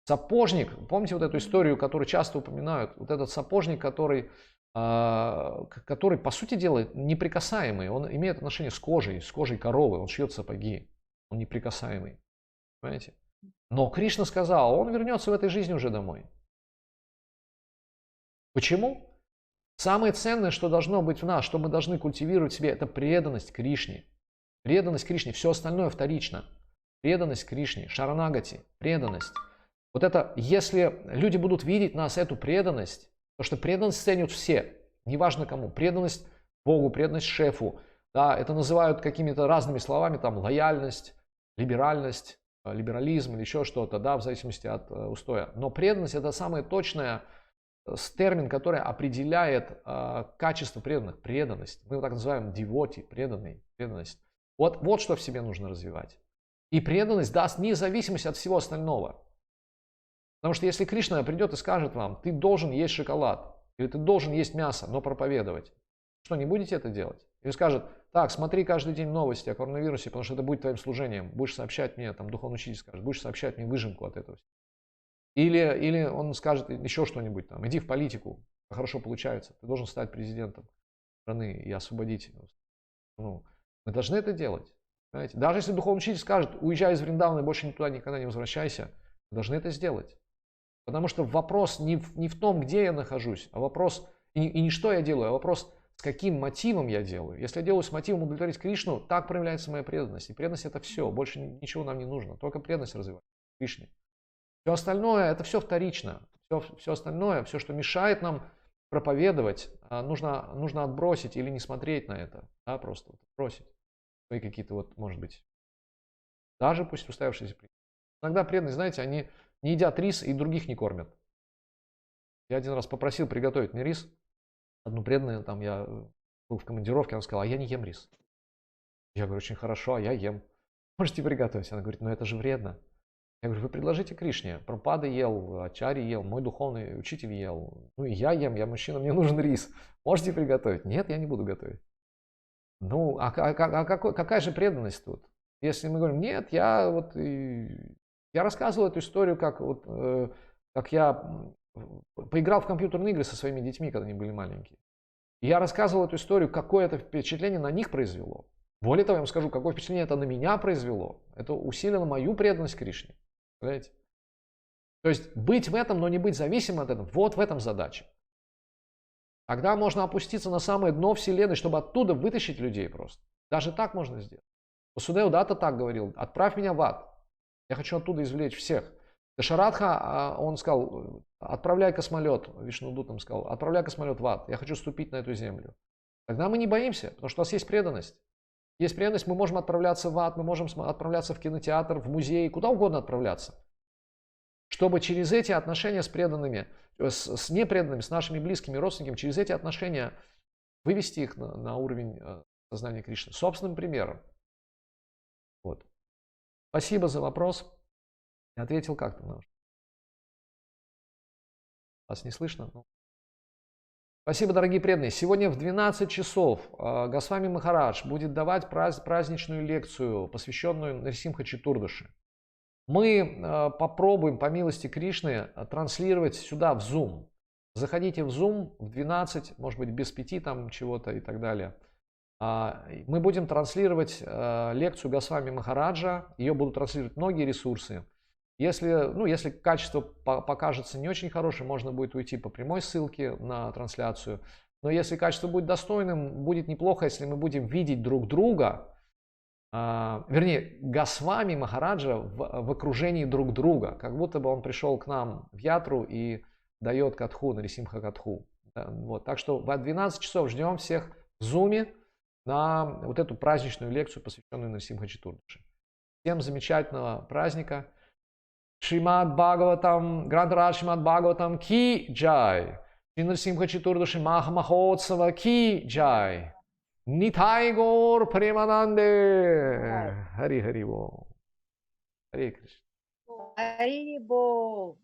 Сапожник, помните вот эту историю, которую часто упоминают? Вот этот сапожник, который по сути дела неприкасаемый, он имеет отношение с кожей коровы, он шьет сапоги, он неприкасаемый, понимаете? Но Кришна сказал, он вернется в этой жизни уже домой. Почему? Самое ценное, что должно быть в нас, что мы должны культивировать в себе, это преданность Кришне. Преданность Кришне, все остальное вторично. Преданность Кришне, шаранагати, преданность. Вот это, если люди будут видеть нас, эту преданность, потому что преданность ценят все, неважно кому. Преданность Богу, преданность шефу. Да, это называют какими-то разными словами, там лояльность, либеральность, либерализм или еще что-то, да, в зависимости от устоя. Но преданность это самое точное термин, который определяет качество преданных. Преданность. Мы его так называем девоти, преданный, преданность. Вот что в себе нужно развивать. И преданность даст независимость от всего остального. Потому что если Кришна придет и скажет вам, ты должен есть шоколад, или ты должен есть мясо, но проповедовать, что, не будете это делать? Или скажет, так, смотри каждый день новости о коронавирусе, потому что это будет твоим служением, будешь сообщать мне, там духовный учитель скажет, будешь сообщать мне выжимку от этого. Или он скажет еще что-нибудь, там, иди в политику, хорошо получается, ты должен стать президентом страны и освободить. Мы должны это делать. Понимаете? Даже если духовный учитель скажет, уезжай из Вриндавана и больше туда никогда не возвращайся, мы должны это сделать. Потому что вопрос не в том, где я нахожусь, а вопрос и не что я делаю, а вопрос, с каким мотивом я делаю. Если я делаю с мотивом удовлетворить Кришну, так проявляется моя преданность. И преданность это все, больше ничего нам не нужно, только преданность развивать Кришне. Все остальное это все вторично. Все остальное, все, что мешает нам проповедовать, нужно отбросить или не смотреть на это. Да, просто отбросить. Свои какие-то вот, может быть, даже пусть устоявшиеся принципы. Иногда преданные, знаете, они не едят рис и других не кормят. Я один раз попросил приготовить мне рис. Одну преданную, там я был в командировке, она сказала, а я не ем рис. Я говорю, очень хорошо, а я ем. Можете приготовить? Она говорит, но это же вредно. Я говорю, вы предложите Кришне. Прабхупада ел, Ачарья ел, мой духовный учитель ел. Ну и я ем, я мужчина, мне нужен рис. Можете приготовить? Нет, я не буду готовить. Ну, какая же преданность тут? Если мы говорим, нет, я рассказывал эту историю, как я поиграл в компьютерные игры со своими детьми, когда они были маленькие. И я рассказывал эту историю, какое это впечатление на них произвело. Более того, я вам скажу, какое впечатление это на меня произвело. Это усилило мою преданность Кришне. Понимаете? То есть быть в этом, но не быть зависимым от этого. Вот в этом задача. Тогда можно опуститься на самое дно Вселенной, чтобы оттуда вытащить людей просто. Даже так можно сделать. Васудева Датта так говорил, отправь меня в ад. Я хочу оттуда извлечь всех. Дашарадха, он сказал, отправляй космолет, Вишнудутам сказал, отправляй космолет в ад. Я хочу ступить на эту землю. Тогда мы не боимся, потому что у нас есть преданность. Есть преданность, мы можем отправляться в ад, мы можем отправляться в кинотеатр, в музей, куда угодно отправляться. Чтобы через эти отношения с преданными, с непреданными, с нашими близкими родственниками, через эти отношения вывести их на уровень сознания Кришны. Собственным примером. Вот. Спасибо за вопрос. Я ответил как-то на ваш. Вас не слышно? Спасибо, дорогие преданные. Сегодня в 12 часов Госвами Махарадж будет давать праздничную лекцию, посвященную Нарисимха Четурдаши. Мы попробуем, по милости Кришны, транслировать сюда в Zoom. Заходите в Zoom в 12, может быть без 5 там чего-то и так далее. Мы будем транслировать лекцию Госвами Махараджа, ее будут транслировать многие ресурсы. Если качество покажется не очень хорошим, можно будет уйти по прямой ссылке на трансляцию. Но если качество будет достойным, будет неплохо, если мы будем видеть друг друга, вернее, Госвами Махараджа в окружении друг друга, как будто бы он пришел к нам в Ятру и дает катху, Нарисимха катху. Вот. Так что в 12 часов ждем всех в Зуме на вот эту праздничную лекцию, посвященную Нарисимха Четурдаши. Всем замечательного праздника. Шримад Бхагаватам, Грантарадж Шримад Бхагаватам ки джай. Шри Нарисимха Четурдаши Маха Махотсава ки джай. Nitai Gaur Premanande. Hari Hari Bo. Hare Krishna. Харибол.